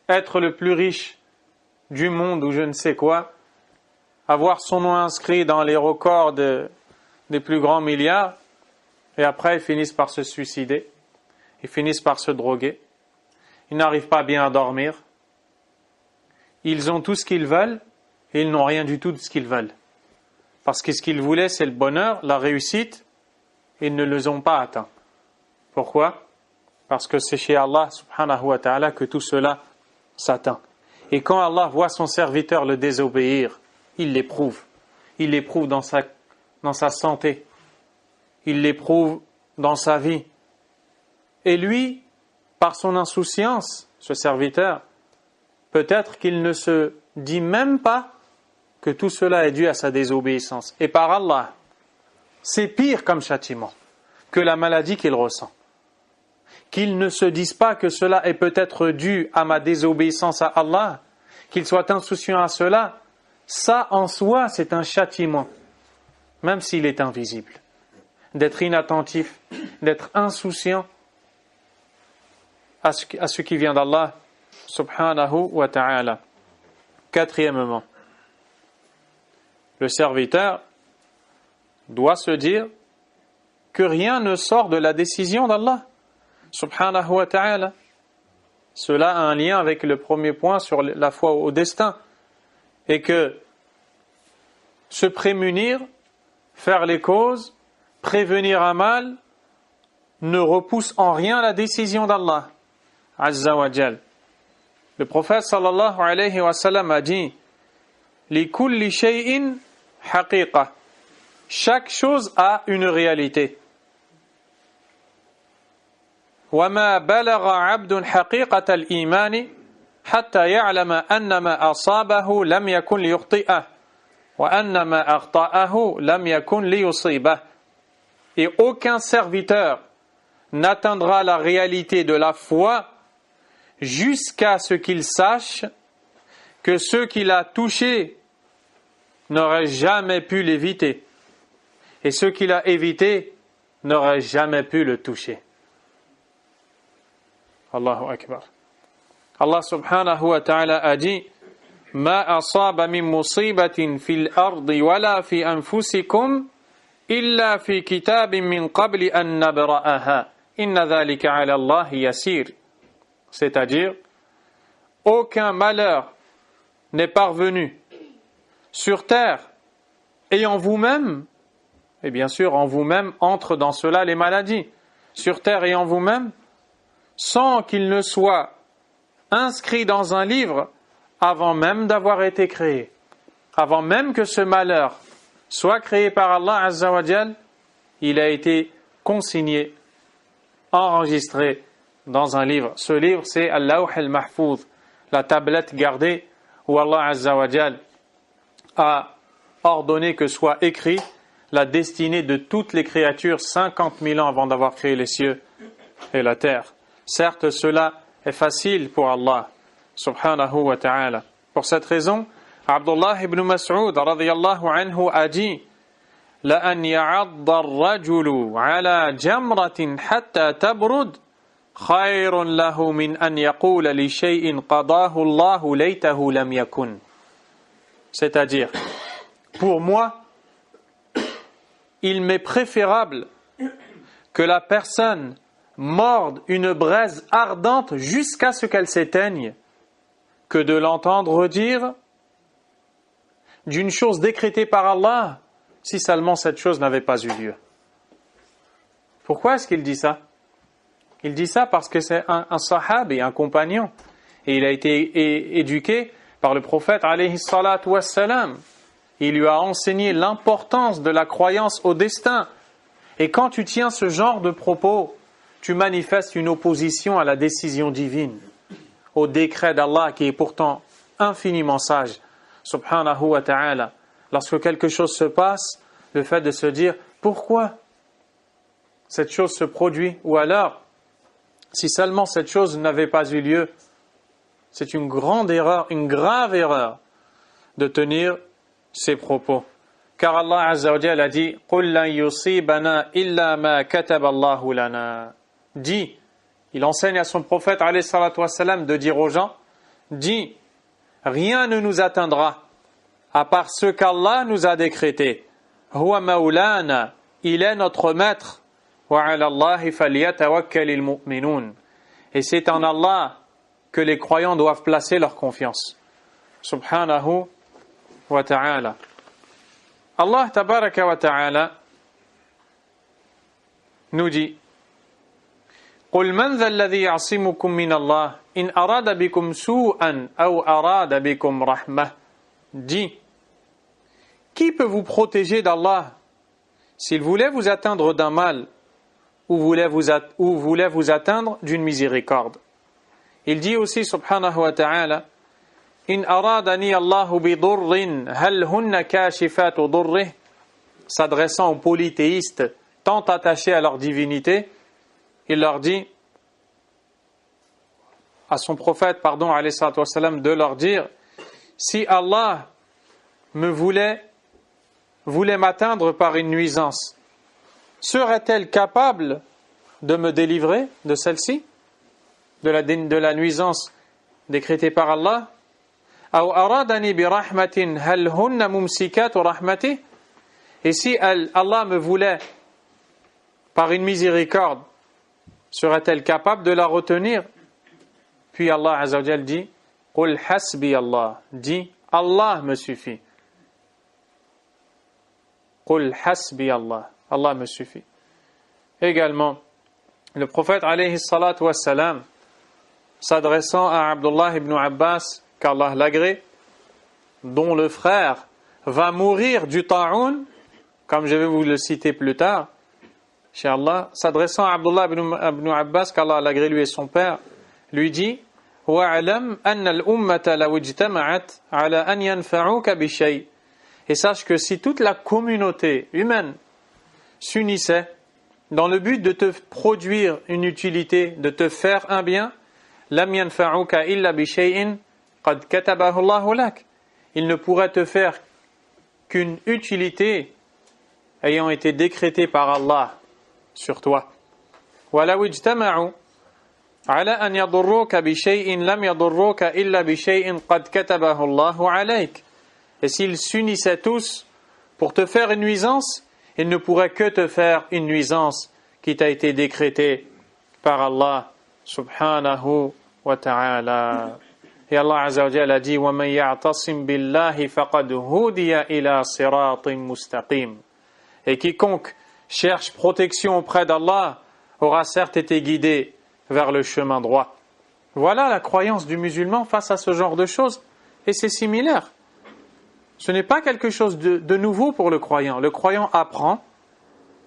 être le plus riche du monde ou je ne sais quoi, avoir son nom inscrit dans les records des plus grands milliards, et après ils finissent par se suicider, ils finissent par se droguer, ils n'arrivent pas bien à dormir, ils ont tout ce qu'ils veulent, et ils n'ont rien du tout de ce qu'ils veulent. Parce que ce qu'ils voulaient, c'est le bonheur, la réussite, et ils ne les ont pas atteints. Pourquoi? Parce que c'est chez Allah subhanahu wa ta'ala que tout cela s'atteint. Et quand Allah voit son serviteur le désobéir, il l'éprouve. Il l'éprouve dans sa santé. Il l'éprouve dans sa vie. Et lui, par son insouciance, ce serviteur, peut-être qu'il ne se dit même pas que tout cela est dû à sa désobéissance. Et par Allah, c'est pire comme châtiment que la maladie qu'il ressent. Qu'il ne se dise pas que cela est peut-être dû à ma désobéissance à Allah, qu'il soit insouciant à cela, ça en soi c'est un châtiment, même s'il est invisible. D'être inattentif, d'être insouciant à ce qui vient d'Allah subhanahu wa ta'ala. Quatrièmement, le serviteur doit se dire que rien ne sort de la décision d'Allah subhanahu wa ta'ala. Cela a un lien avec le premier point sur la foi au destin, et que se prémunir, faire les causes, prévenir un mal ne repousse en rien la décision d'Allah Azza wa Jal. Le prophète sallallahu alayhi wa sallam a dit Li kulli shay'in haqiqa. Chaque chose a une réalité. وما بلغ عبد حقيقة الإيمان حتى يعلم أن ما أصابه لم يكن ليخطئه وأن ما أخطأه لم يكن ليصيبه. Et aucun serviteur n'atteindra la réalité de la foi jusqu'à ce qu'il sache que ce qu'il a touché n'aurait jamais pu l'éviter et ce qu'il a évité n'aurait jamais pu le toucher. Allahu Akbar. Allah subhanahu wa ta'ala a dit ما أصاب من مصيبة في الأرض ولا في أنفسكم إلا في كتاب من قبل أن نبرأها إن ذلك على الله يسير. C'est-à-dire, aucun malheur n'est parvenu sur terre et en vous-même, et bien sûr en vous-même entrent dans cela les maladies, sur terre et en vous-même, sans qu'il ne soit inscrit dans un livre avant même d'avoir été créé, avant même que ce malheur soit créé par Allah Azza wa Jal, il a été consigné, enregistré dans un livre. Ce livre, c'est Al-Lawh al-Mahfouz, la tablette gardée où Allah Azza wa Jal a ordonné que soit écrit la destinée de toutes les créatures 50 000 ans avant d'avoir créé les cieux et la terre. Certes, cela est facile pour Allah, subhanahu wa ta'ala. Pour cette raison, Abdullah ibn Mas'ud radiyallahu anhu a dit لأن يعض الرجل على جمرة حتى تبرد خير له من أن يقول لشيء قضاه الله ليته لم يكن. C'est-à-dire, pour moi, il m'est préférable que la personne morde une braise ardente jusqu'à ce qu'elle s'éteigne que de l'entendre dire d'une chose décrétée par Allah si seulement cette chose n'avait pas eu lieu. Pourquoi est-ce qu'il dit ça? Il dit ça parce que c'est un sahab et un compagnon. Et il a été éduqué par le prophète alayhi salatu wassalam. Il lui a enseigné l'importance de la croyance au destin. Et quand tu tiens ce genre de propos, tu manifestes une opposition à la décision divine, au décret d'Allah qui est pourtant infiniment sage, subhanahu wa ta'ala. Lorsque quelque chose se passe, le fait de se dire pourquoi cette chose se produit, ou alors si seulement cette chose n'avait pas eu lieu, c'est une grande erreur, une grave erreur de tenir ces propos. Car Allah Azza wa Jalla a dit قُلْ لَنْ يُصِيبَنَا إِلَّا مَا كَتَبَ اللَّهُ لَنَا. Dit, il enseigne à son prophète alayhi salatu wassalam de dire aux gens, dit, rien ne nous atteindra à part ce qu'Allah nous a décrété. Huwa maulana, il est notre maître. Wa 'ala Allahi falyatawakkalil mu'minun. Et c'est en Allah que les croyants doivent placer leur confiance. Subhanahu wa ta'ala. Allah tabaraka wa ta'ala nous dit قُلْ مَنْ ذَا الَّذِي يَعْصِمُكُمْ مِنَ اللَّهِ إِنْ أَرَادَ بِكُمْ سُوءًا أَوْ أَرَادَ بِكُمْ رَحْمَةً. Dit, qui peut vous protéger d'Allah s'il voulait vous atteindre d'un mal ou voulait vous atteindre d'une miséricorde? Il dit aussi, subhanahu wa ta'ala, إِنْ أَرَادَنِي اللَّهُ بِضُرٍّ هَلْ هُنَّ كَاشِفَاتُ ضُرِّهِ. S'adressant aux polythéistes tant attachés à leur divinité, il leur dit, à son prophète, alayhi salatu wassalam, de leur dire, si Allah me voulait m'atteindre par une nuisance, serait-elle capable de me délivrer de celle-ci, de la nuisance décrétée par Allah? أو أرادني برحمة هل هن ممسكات رحمته. Et si Allah me voulait par une miséricorde, serait-elle capable de la retenir? Puis Allah Azza wa Jal dit, قُلْ حَسْبِيَ اللَّهِ. Dis, Allah me suffit. قُلْ حَسْبِيَ اللَّهِ. Allah me suffit. Également, le prophète alayhi salatu wassalam, s'adressant à Abdullah ibn Abbas, qu'Allah l'agrée, dont le frère va mourir du ta'oun, comme je vais vous le citer plus tard, chez Allah, s'adressant à Abdullah ibn Abbas, qu'Allah l'agrée lui et son père, lui dit, وَاعْلَمْ أَنَّ الْأُمَّةَ لَوْ اجْتَمَعَتْ عَلَى أَنْ يَنْفَعُوكَ بِشَيْءٍ Et sache que si toute la communauté humaine s'unissait dans le but de te produire une utilité, de te faire un bien, lam yanfa'uka illa bi shay'in qad katabahu Allahu lak. Il ne pourrait te faire qu'une utilité ayant été décrétée par Allah sur toi. Walaw ijtama'u ala an yadurruka bi shay'in lam yadurruka illa bi shay'in qad katabahu Allahu alayk. Et s'ils s'unissaient tous pour te faire une nuisance, ils ne pourraient que te faire une nuisance qui t'a été décrétée par Allah subhanahu wa ta'ala. Et Allah Azza wa Jalla a dit وَمَنْ يَعْتَصِمْ بِاللَّهِ فَقَدْ هُدِيَ إِلَى صِرَاطٍ مُسْتَقِيمٍ. Et quiconque cherche protection auprès d'Allah aura certes été guidé vers le chemin droit. Voilà la croyance du musulman face à ce genre de choses. Et c'est similaire. Ce n'est pas quelque chose de nouveau pour le croyant. Le croyant apprend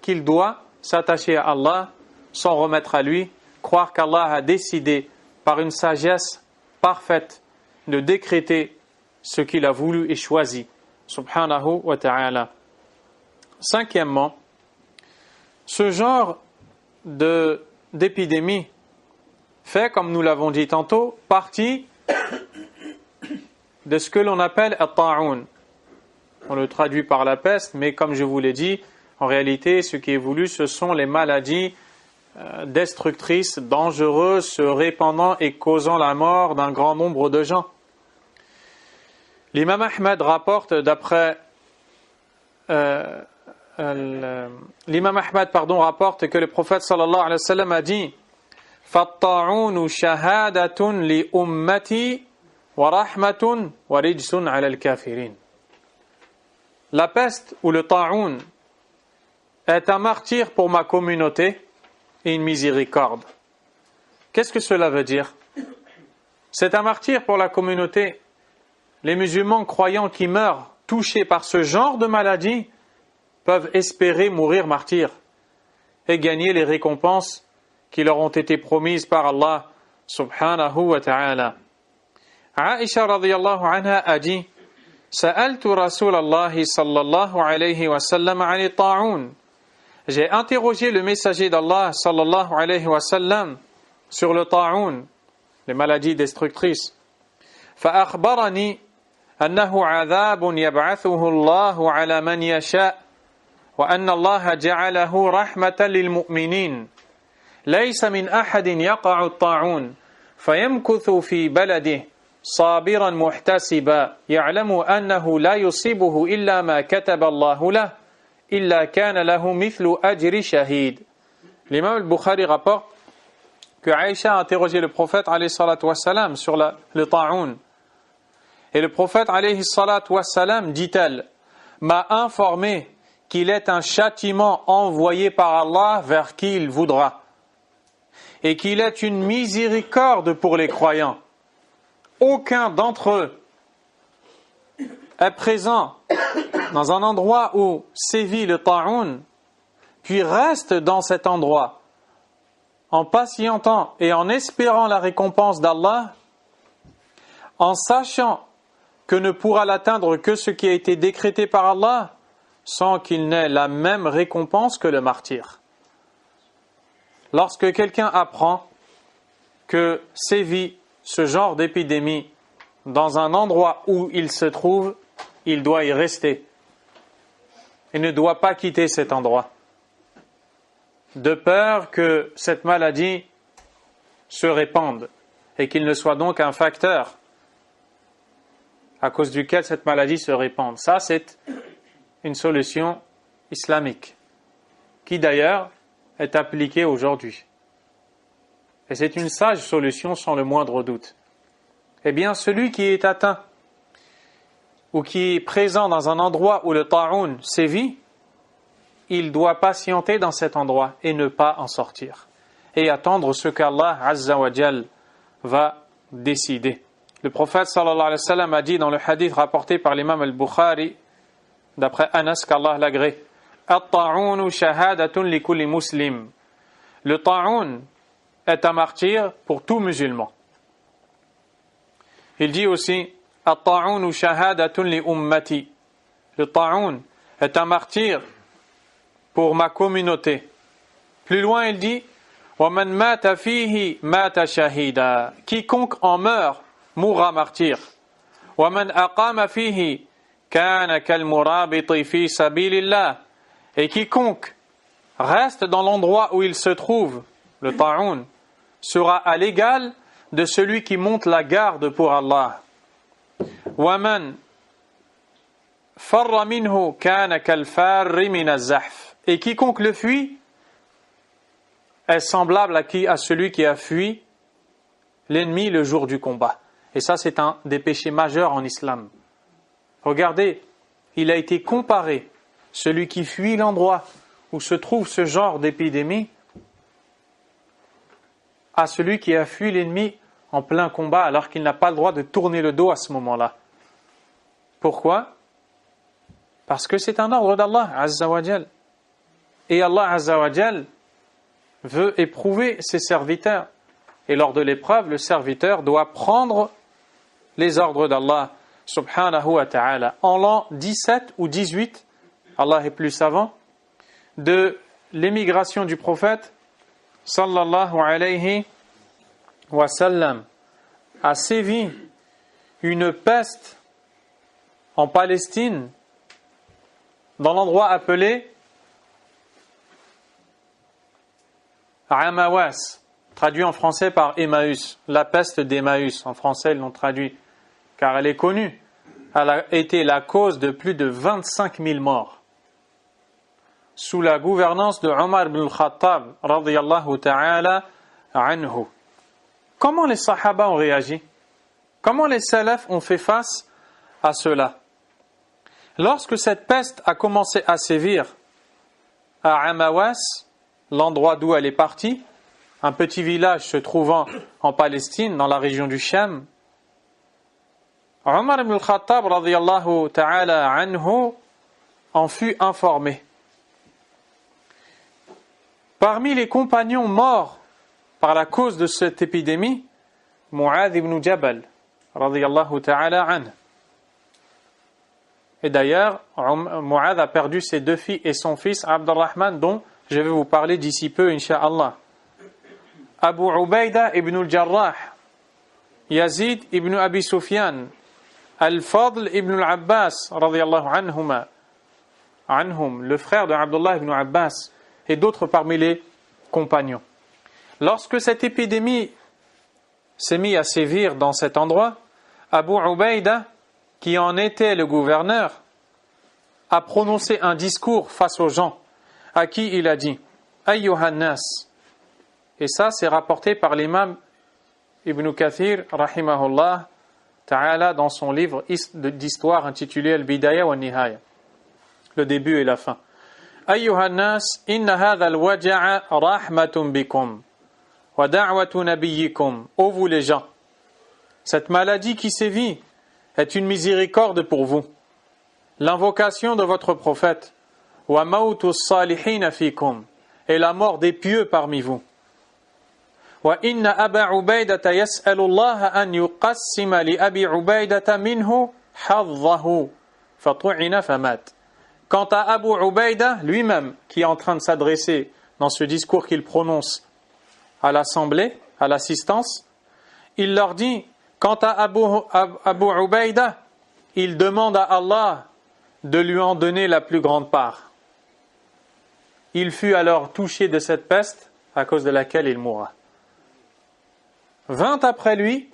qu'il doit s'attacher à Allah, s'en remettre à lui, croire qu'Allah a décidé par une sagesse parfaite de décréter ce qu'il a voulu et choisi. Subhanahu wa ta'ala. Cinquièmement, ce genre d'épidémie fait, comme nous l'avons dit tantôt, partie de ce que l'on appelle at-ta'un. On le traduit par la peste, mais comme je vous l'ai dit, en réalité, ce qui est voulu, ce sont les maladies destructrices, dangereuses, se répandant et causant la mort d'un grand nombre de gens. L'imam Ahmed rapporte rapporte que le prophète sallallahu alayhi wa sallam a dit فَالطَّاعُونُ شَهَادَةٌ لِأُمَّتِي وَرَحْمَةٌ وَرِجْسٌ عَلَى الْكَافِرِينَ. La peste ou le ta'oun est un martyr pour ma communauté et une miséricorde. Qu'est-ce que cela veut dire? C'est un martyr pour la communauté. Les musulmans croyants qui meurent touchés par ce genre de maladie peuvent espérer mourir martyrs et gagner les récompenses qui leur ont été promises par Allah subhanahu wa ta'ala. Aisha radiyallahu anha a dit سألت رسول الله صلى الله عليه وسلم عن الطاعون. J'ai interrogé le messager d'Allah sallallahu alayhi wa sallam sur le ta'oun, les maladies destructrices. فأخبرني أنه عذاب يبعثه الله على من يشاء وأن الله جعله رحمة للمؤمنين ليس من أحد يقع الطاعون فيمكث في بلده صابرا محتسبا يعلم أنه لا يصيبه إلا ما كتب الله له إلا كان له مثل أجر شهيد. L'imam al-Bukhari rapporte que Aïcha a interrogé le prophète alayhi salatu wassalam sur le ta'oun. Et le prophète alayhi salatu wassalam, dit-elle, m'a informé qu'il est un châtiment envoyé par Allah vers qui il voudra et qu'il est une miséricorde pour les croyants. Aucun d'entre eux est présent dans un endroit où sévit le ta'oun, puis reste dans cet endroit en patientant et en espérant la récompense d'Allah, en sachant que ne pourra l'atteindre que ce qui a été décrété par Allah, sans qu'il n'ait la même récompense que le martyr. Lorsque quelqu'un apprend que sévit ce genre d'épidémie dans un endroit où il se trouve, il doit y rester. Il ne doit pas quitter cet endroit, de peur que cette maladie se répande et qu'il ne soit donc un facteur à cause duquel cette maladie se répande. Ça, c'est une solution islamique qui d'ailleurs est appliquée aujourd'hui. Et c'est une sage solution sans le moindre doute. Eh bien, celui qui est atteint ou qui est présent dans un endroit où le ta'oun sévit, il doit patienter dans cet endroit et ne pas en sortir. Et attendre ce qu'Allah Azza wa Jal va décider. Le prophète sallallahu alayhi wa sallam a dit dans le hadith rapporté par l'imam al-Bukhari, d'après Anas qu'Allah l'agrée, At-ta'ounu shahadatun li kulli muslim. Le ta'oun est un martyr pour tout musulman. Il dit aussi At-ta'ounu shahadatun li ummati. le ta'oun, est un martyr pour ma communauté. Plus loin, il dit وَمَنْ مَاتَ فِيهِ مَاتَ شَهِيدًا. Quiconque en meurt mourra martyr. وَمَنْ أَقَامَ فِيهِ كَانَ كَالْمُرَابِطِ فِي سَبِيلِ اللَّهِ. Et quiconque reste dans l'endroit où il se trouve, le ta'oun, sera à l'égal de celui qui monte la garde pour Allah. وَمَنْ فَرَّ مِنْهُ كَانَ كَالْفَارِّ مِنَ الزَّحْفِ. Et quiconque le fuit est semblable à celui qui a fui l'ennemi le jour du combat. Et ça, c'est un des péchés majeurs en islam. Regardez, il a été comparé, celui qui fuit l'endroit où se trouve ce genre d'épidémie, à celui qui a fui l'ennemi en plein combat, alors qu'il n'a pas le droit de tourner le dos à ce moment-là. Pourquoi ? Parce que c'est un ordre d'Allah Azza wa Jal. Et Allah Azza wa Jal veut éprouver ses serviteurs. Et lors de l'épreuve, le serviteur doit prendre les ordres d'Allah subhanahu wa ta'ala. En l'an 17 ou 18, Allah est plus savant, de l'émigration du prophète sallallahu alayhi wa sallam, a sévi une peste en Palestine, dans l'endroit appelé Amawas, traduit en français par Emmaüs, la peste d'Emmaüs. En français, ils l'ont traduit, car elle est connue. Elle a été la cause de plus de 25 000 morts. Sous la gouvernance de Omar ibn al-Khattab, radiyallahu ta'ala anhu. Comment les Sahaba ont réagi? Comment les Salaf ont fait face à cela? Lorsque cette peste a commencé à sévir à Amawas, l'endroit d'où elle est partie, un petit village se trouvant en Palestine, dans la région du Sham, Omar ibn al-Khattab radiyallahu ta'ala anhu en fut informé. Parmi les compagnons morts par la cause de cette épidémie, Mu'adh ibn Jabal radiyallahu ta'ala anhu. Et d'ailleurs, Mu'adh a perdu ses 2 filles et son fils Abdurrahman, dont je vais vous parler d'ici peu, incha'Allah. Abu Ubaida ibn al-Jarrah, Yazid ibn Abi Sufyan, Al-Fadl ibn al-Abbas, radiyallahu anhum, le frère de Abdullah ibn Abbas, et d'autres parmi les compagnons. Lorsque cette épidémie s'est mise à sévir dans cet endroit, Abu Ubaida, qui en était le gouverneur, a prononcé un discours face aux gens, à qui il a dit « Ayyuhan nas ». Et ça, c'est rapporté par l'imam Ibn Kathir, rahimahullah ta'ala, dans son livre d'histoire intitulé Al-Bidaya wa Nihaya, le début et la fin. « Ayyuhan nas, inna hadha al-waja'a rahmatun bikum, wa da'watu nabiyyikum » Ô vous les gens, cette maladie qui sévit est une miséricorde pour vous. L'invocation de votre prophète, wa mautus salihin fikum, et la mort des pieux parmi vous. Wa inna Aba Ubaydata yas'alu Allah an yuqassima li Abi Ubaydata minhu haddahu fatu'ina famat. Quant à Abu Ubaida lui-même, qui est en train de s'adresser dans ce discours qu'il prononce à l'assemblée, à l'assistance, il leur dit: quant à Abu Ubaida, il demande à Allah de lui en donner la plus grande part. Il fut alors touché de cette peste à cause de laquelle il mourra. 20 après lui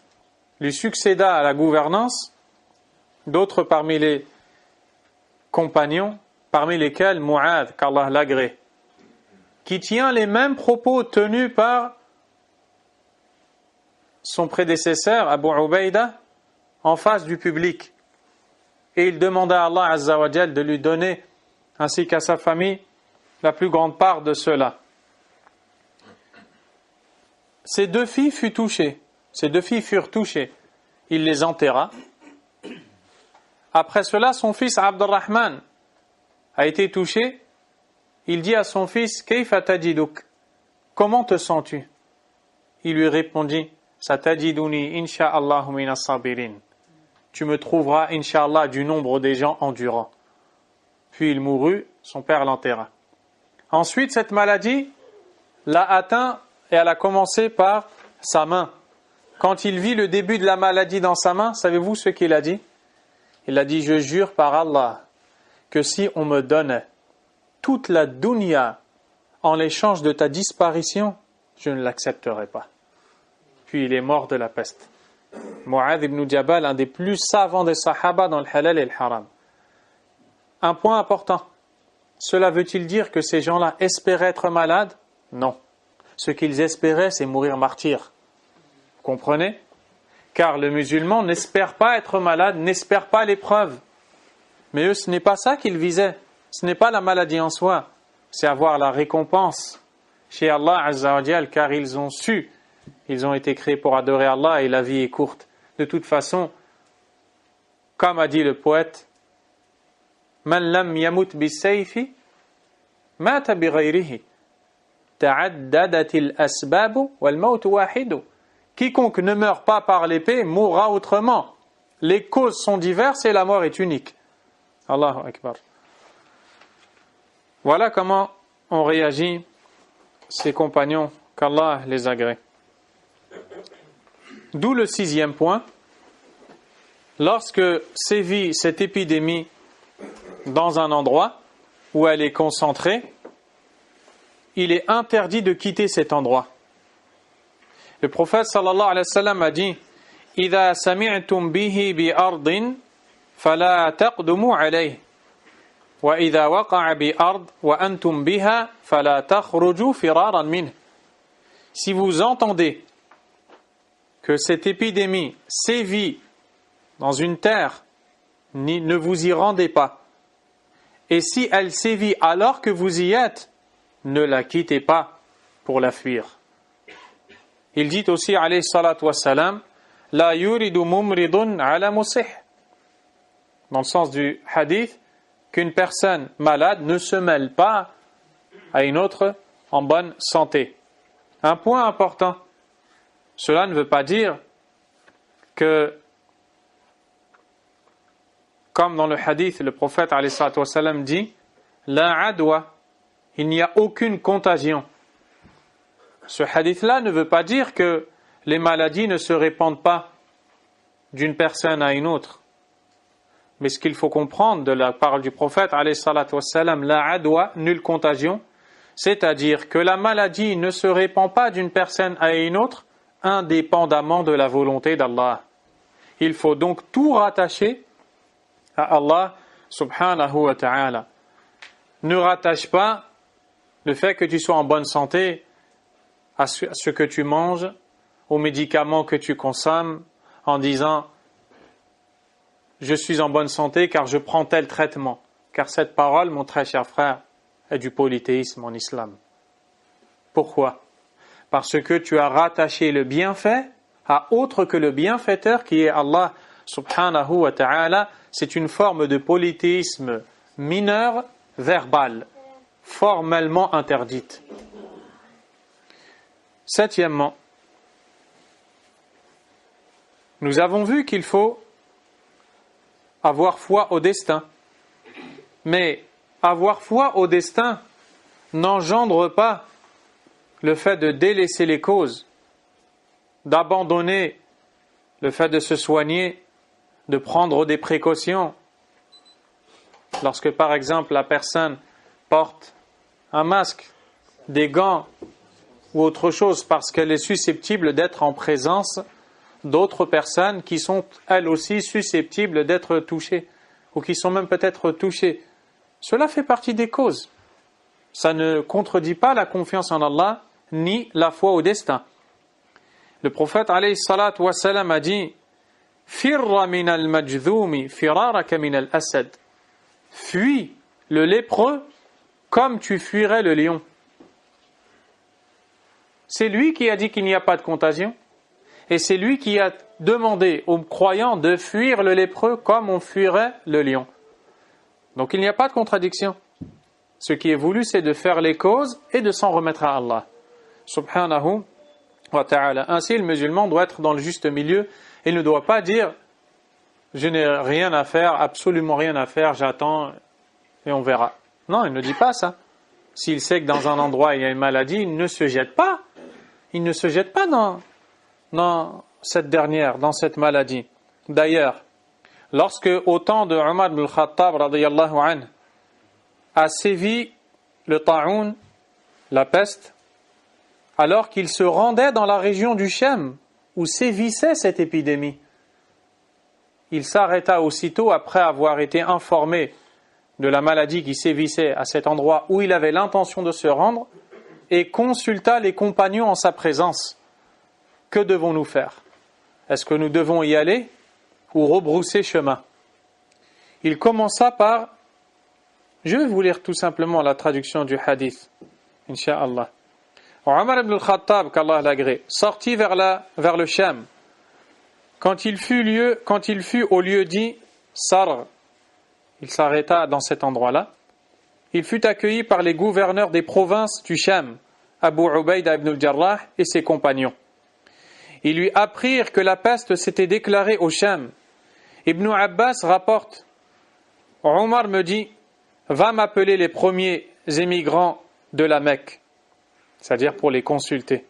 succéda à la gouvernance d'autres parmi les compagnons, parmi lesquels Mu'adh, qu'Allah l'agrée, qui tient les mêmes propos tenus par son prédécesseur Abu Ubaida en face du public. Et il demanda à Allah Azza wa Jal de lui donner, ainsi qu'à sa famille, la plus grande part de cela. Ses 2 filles furent touchées. Il les enterra. Après cela, son fils Abdurrahman a été touché. Il dit à son fils: Kayfa tajiduk? Comment te sens-tu? Il lui répondit: Satajiduni insha'Allahu minas sabirin. Tu me trouveras, insha'Allah, du nombre des gens endurants. puis il mourut, son père l'enterra. Ensuite, cette maladie l'a atteint et elle a commencé par sa main. Quand il vit le début de la maladie dans sa main, savez-vous ce qu'il a dit? Il a dit, je jure par Allah que si on me donnait toute la dunya en échange de ta disparition, je ne l'accepterai pas. Puis il est mort de la peste. Mu'adh ibn Jabal, un des plus savants des sahaba dans le halal et le haram. Un point important. Cela veut-il dire que ces gens-là espéraient être malades? Non. Ce qu'ils espéraient, c'est mourir martyr. Vous comprenez? Car le musulman n'espère pas être malade, n'espère pas l'épreuve. Mais eux, ce n'est pas ça qu'ils visaient. Ce n'est pas la maladie en soi. C'est avoir la récompense chez Allah Azza wa Jal, car ils ont su, ils ont été créés pour adorer Allah et la vie est courte. De toute façon, comme a dit le poète, Man lam yamut bis-sayfi mata bi ghayrihi ta'addadatil asbabu wal maut wahidu. Quiconque ne meurt pas par l'épée mourra autrement. Les causes sont diverses et la mort est unique. Allahu Akbar. Voilà comment ont réagi ces compagnons, qu'Allah les agrée. D'où le 6e point. Lorsque sévit cette épidémie dans un endroit où elle est concentrée, il est interdit de quitter cet endroit. Le prophète sallallahu alayhi wa sallam a dit إِذَا سَمِعْتُمْ بِهِ بِأَرْضٍ فَلَا تَقْدُمُوا عَلَيْهِ وَإِذَا وَقَعَ بِأَرْضٍ وَأَنْتُمْ بِهَا فَلَا تَخْرُجُوا فِرَارًا مِنْهِ. Si vous entendez que cette épidémie sévit dans une terre, ne vous y rendez pas. Et si elle sévit alors que vous y êtes, ne la quittez pas pour la fuir. Il dit aussi, alayhi salatu wassalam, La yuridu mumridun ala musih. Dans le sens du hadith, qu'une personne malade ne se mêle pas à une autre en bonne santé. Un point important, cela ne veut pas dire que, comme dans le hadith, le prophète alayhi salatu wassalam dit, La adwa, il n'y a aucune contagion. Ce hadith-là ne veut pas dire que les maladies ne se répandent pas d'une personne à une autre. Mais ce qu'il faut comprendre de la parole du prophète, alayhi salatu wassalam, la adwa, nulle contagion, c'est-à-dire que la maladie ne se répand pas d'une personne à une autre, indépendamment de la volonté d'Allah. Il faut donc tout rattacher à Allah subhanahu wa ta'ala. Ne rattache pas le fait que tu sois en bonne santé à ce que tu manges, aux médicaments que tu consommes, en disant « Je suis en bonne santé car je prends tel traitement ». Car cette parole, mon très cher frère, est du polythéisme en islam. Pourquoi? Parce que tu as rattaché le bienfait à autre que le bienfaiteur qui est Allah subhanahu wa ta'ala. C'est une forme de polythéisme mineur, verbal, formellement interdite. 7e, nous avons vu qu'il faut avoir foi au destin. Mais avoir foi au destin n'engendre pas le fait de délaisser les causes, d'abandonner le fait de se soigner, de prendre des précautions. Lorsque par exemple la personne porte un masque, des gants ou autre chose parce qu'elle est susceptible d'être en présence d'autres personnes qui sont elles aussi susceptibles d'être touchées ou qui sont même peut-être touchées. Cela fait partie des causes. Ça ne contredit pas la confiance en Allah ni la foi au destin. Le prophète alayhi salatu wa salam a dit « Firra min al-majdhumi firaraka min al-asad » Fuis le lépreux comme tu fuirais le lion. C'est lui qui a dit qu'il n'y a pas de contagion. Et c'est lui qui a demandé aux croyants de fuir le lépreux comme on fuirait le lion. Donc il n'y a pas de contradiction. Ce qui est voulu, c'est de faire les causes et de s'en remettre à Allah. Subhanahu wa ta'ala. Ainsi, le musulman doit être dans le juste milieu. Il ne doit pas dire « Je n'ai rien à faire, absolument rien à faire, j'attends et on verra. Non, il ne dit pas ça. S'il sait que dans un endroit il y a une maladie, il ne se jette pas. Il ne se jette pas dans cette dernière, dans cette maladie. D'ailleurs, lorsque au temps de Omar ibn al-Khattab radiyallahu anhu a sévi le ta'oun, la peste, alors qu'il se rendait dans la région du Cham où sévissait cette épidémie, il s'arrêta aussitôt après avoir été informé de la maladie qui sévissait à cet endroit où il avait l'intention de se rendre et consulta les compagnons en sa présence. Que devons-nous faire? Est-ce que nous devons y aller ou rebrousser chemin? Il commença par... Je vais vous lire tout simplement la traduction du hadith, Inch'Allah. Omar ibn al-Khattab, qu'Allah l'agrée, sortit vers le Cham. Quand il fut au lieu dit Sarr, il s'arrêta dans cet endroit-là. Il fut accueilli par les gouverneurs des provinces du Cham, Abu Ubaïda ibn al-Jarrah et ses compagnons. Ils lui apprirent que la peste s'était déclarée au Cham. Ibn Abbas rapporte, Omar me dit, va m'appeler les premiers émigrants de la Mecque, c'est-à-dire pour les consulter.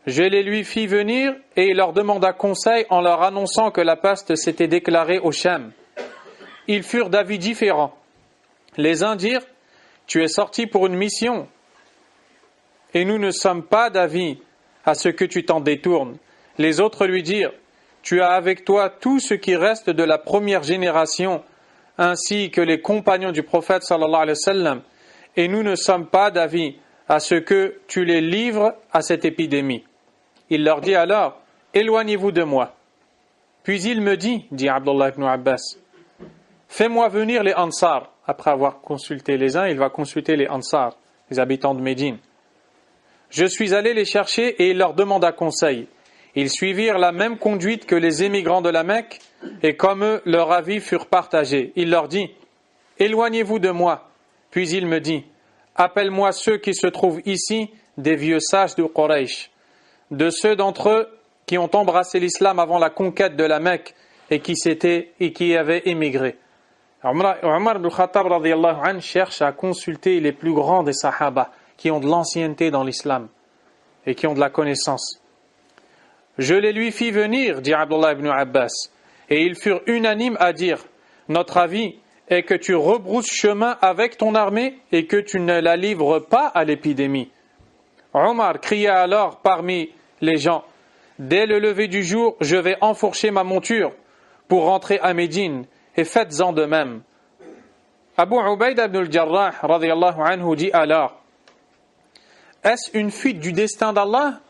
Je les lui fis venir et il leur demanda conseil en leur annonçant que la peste s'était déclarée au Cham. Ils furent d'avis différents. Les uns dirent, tu es sorti pour une mission et nous ne sommes pas d'avis à ce que tu t'en détournes. Les autres lui dirent, tu as avec toi tout ce qui reste de la première génération ainsi que les compagnons du prophète sallallahu alayhi wa sallam et nous ne sommes pas d'avis à ce que tu les livres à cette épidémie. Il leur dit alors, éloignez-vous de moi. Puis il me dit Abdullah ibn Abbas, fais-moi venir les Ansar. Après avoir consulté les uns, il va consulter les Ansar, les habitants de Médine. Je suis allé les chercher et il leur demanda conseil. Ils suivirent la même conduite que les émigrants de la Mecque et comme eux, leurs avis furent partagés. Il leur dit, éloignez-vous de moi. Puis il me dit, appelle-moi ceux qui se trouvent ici, des vieux sages de Quraysh, de ceux d'entre eux qui ont embrassé l'islam avant la conquête de la Mecque et qui avaient émigré. Omar ibn al-Khattab radiyallahu anhu cherche à consulter les plus grands des Sahaba qui ont de l'ancienneté dans l'islam et qui ont de la connaissance. Je les lui fis venir, dit Abdullah ibn Abbas, et ils furent unanimes à dire, notre avis est que tu rebrousses chemin avec ton armée et que tu ne la livres pas à l'épidémie. Omar cria alors parmi les gens, dès le lever du jour, je vais enfourcher ma monture pour rentrer à Médine et faites-en de même. Abu Ubaïda ibn al-Jarrah radiyallahu anhu dit alors, est-ce une fuite du destin d'Allah?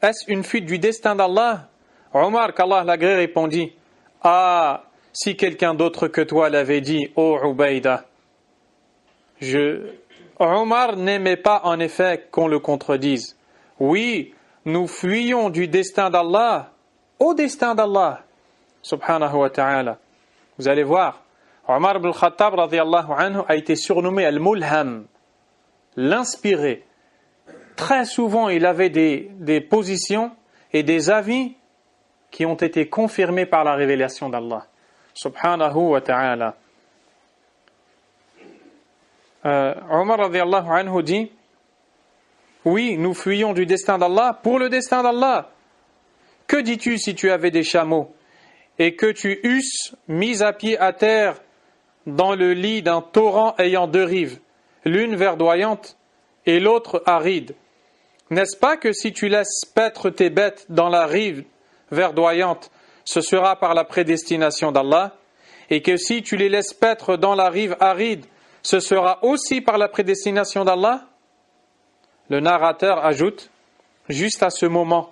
Est-ce une fuite du destin d'Allah? Omar, qu'Allah l'agrée, répondit, ah, si quelqu'un d'autre que toi l'avait dit, ô Ubaïda. Omar n'aimait pas en effet qu'on le contredise. Oui, nous fuyons du destin d'Allah au destin d'Allah, subhanahu wa ta'ala. Vous allez voir, Omar ibn al-Khattab radiyallahu anhu a été surnommé al-Mulham, l'inspiré. Très souvent, il avait des positions et des avis qui ont été confirmés par la révélation d'Allah, subhanahu wa ta'ala. Omar radiyallahu anhu dit, oui, nous fuyons du destin d'Allah pour le destin d'Allah. Que dis-tu si tu avais des chameaux et que tu eusses mis à pied à terre dans le lit d'un torrent ayant deux rives, l'une verdoyante et l'autre aride? N'est-ce pas que si tu laisses paître tes bêtes dans la rive verdoyante, ce sera par la prédestination d'Allah, et que si tu les laisses paître dans la rive aride, ce sera aussi par la prédestination d'Allah? Le narrateur ajoute, juste à ce moment,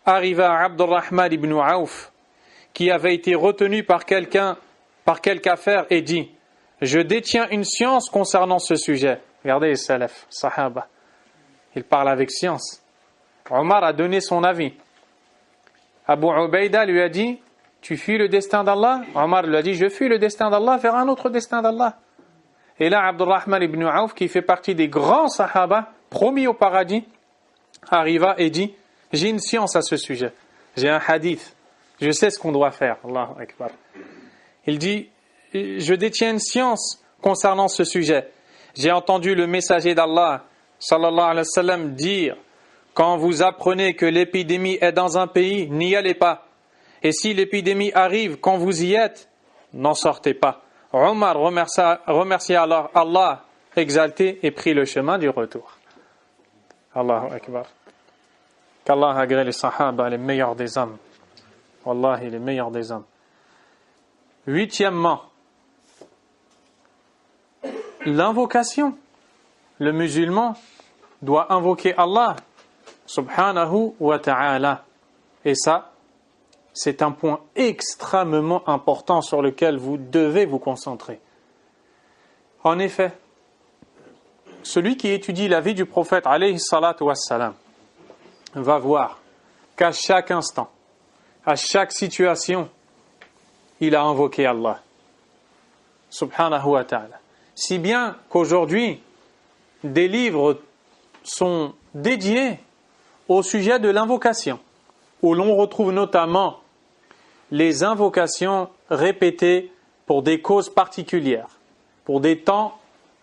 arriva Abdurrahman ibn Auf, qui avait été retenu par quelque affaire, et dit, je détiens une science concernant ce sujet. Regardez les salaf, sahaba. Il parle avec science. Omar a donné son avis. Abu Ubaïda lui a dit, tu fuis le destin d'Allah? Omar lui a dit, je fuis le destin d'Allah vers un autre destin d'Allah. Et là, Abdurrahman ibn Auf, qui fait partie des grands sahaba, promis au paradis, arriva et dit, j'ai une science à ce sujet. J'ai un hadith. Je sais ce qu'on doit faire. Allahu Akbar. Il dit, je détiens une science concernant ce sujet. J'ai entendu le messager d'Allah, sallallahu alayhi wa sallam, dire « Quand vous apprenez que l'épidémie est dans un pays, n'y allez pas. Et si l'épidémie arrive quand vous y êtes, n'en sortez pas. » Omar remercia alors Allah exalté et prit le chemin du retour. Allahu Akbar. Qu'Allah agrée les sahaba, les meilleurs des hommes. Wallahi, les meilleurs des hommes. Huitièmement, l'invocation. Le musulman doit invoquer Allah subhanahu wa ta'ala. Et ça, c'est un point extrêmement important sur lequel vous devez vous concentrer. En effet, celui qui étudie la vie du prophète alayhi salatu wassalam va voir qu'à chaque instant, à chaque situation, il a invoqué Allah subhanahu wa ta'ala. Si bien qu'aujourd'hui, des livres sont dédiés au sujet de l'invocation, où l'on retrouve notamment les invocations répétées pour des causes particulières, pour des temps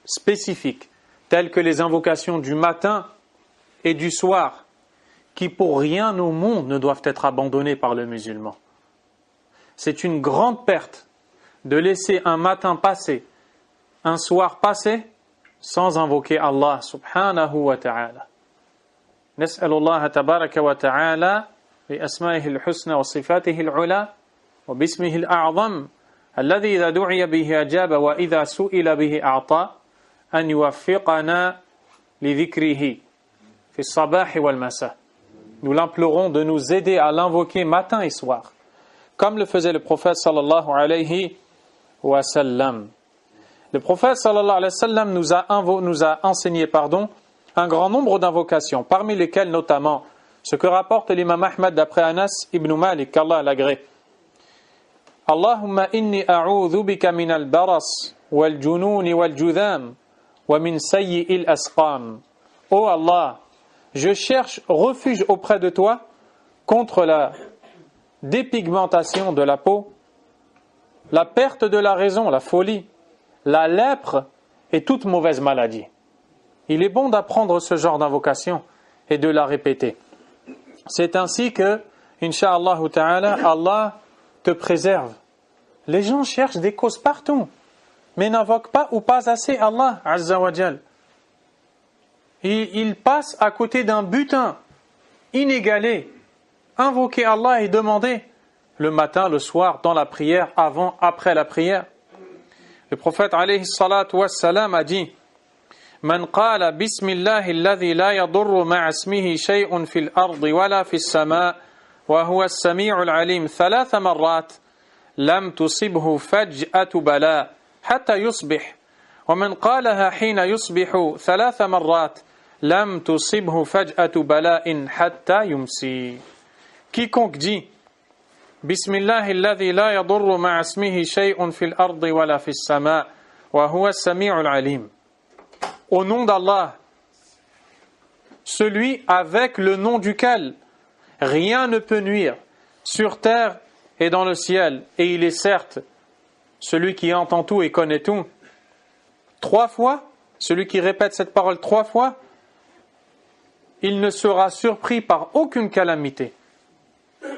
spécifiques, telles que les invocations du matin et du soir, qui pour rien au monde ne doivent être abandonnées par le musulman. C'est une grande perte de laisser un matin passer, un soir passer, sans invoquer Allah subhanahu wa ta'ala. نسأل الله تبارك وتعالى بأسمائه الحسنى وصفاته العلى وباسمه الأعظم الذي إذا دعي به أجاب وإذا سئل به أعطى أن يوفقنا لذكره في الصباح والمساء. Nous l'implorons de nous aider à l'invoquer matin et soir, comme le faisait le prophète sallallahu alayhi wa sallam. Le prophète sallallahu alayhi wa sallam nous a enseigné un grand nombre d'invocations, parmi lesquelles notamment ce que rapporte l'imam Ahmad d'après Anas ibn Malik, qu'Allah l'agrée. Allahumma inni a'udhu bika min al-baras wal-junun wal-judham wa min sayyi'il asqam. Oh Allah, je cherche refuge auprès de toi contre la dépigmentation de la peau, la perte de la raison, la folie, la lèpre et toute mauvaise maladie. Il est bon d'apprendre ce genre d'invocation et de la répéter. C'est ainsi que, incha'Allah ta'ala, Allah te préserve. Les gens cherchent des causes partout, mais n'invoquent pas ou pas assez Allah Azza wa Jal. Ils passent à côté d'un butin inégalé. Invoquer Allah et demander le matin, le soir, dans la prière, avant, après la prière. Le prophète alayhi salatu wassalam a dit: Man qala bismillahi alladhi la yadurru ma'a ismihi shay'un fil ardi wala fis sama' wa huwa as-sami'ul 'alim thalatha marrat lam tusibhu faj'atu bala hatta yusbih wa man qalaha hina yusbihu thalatha marrat lam tusibhu faj'atu bala'in hatta yumsi. Quiconque dit Bismillahi alladhi la yadurru ma'a ismihi shay'un fil ardi wala fis sama' wa huwa as-sami'ul 'alim. Au nom d'Allah, celui avec le nom duquel rien ne peut nuire sur terre et dans le ciel, et il est certes celui qui entend tout et connaît tout. 3 fois, celui qui répète cette parole 3 fois, il ne sera surpris par aucune calamité.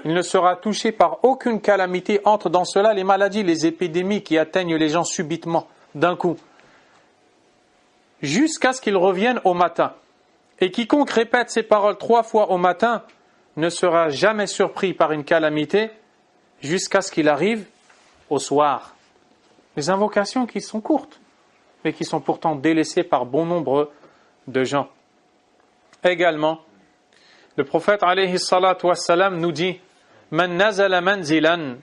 Il ne sera touché par aucune calamité. Entre dans cela les maladies, les épidémies qui atteignent les gens subitement, d'un coup, jusqu'à ce qu'ils reviennent au matin. Et quiconque répète ces paroles 3 fois au matin ne sera jamais surpris par une calamité jusqu'à ce qu'il arrive au soir. Les invocations qui sont courtes, mais qui sont pourtant délaissées par bon nombre de gens. Également, le prophète alayhi salatu wassalam nous dit Man nazala manzilan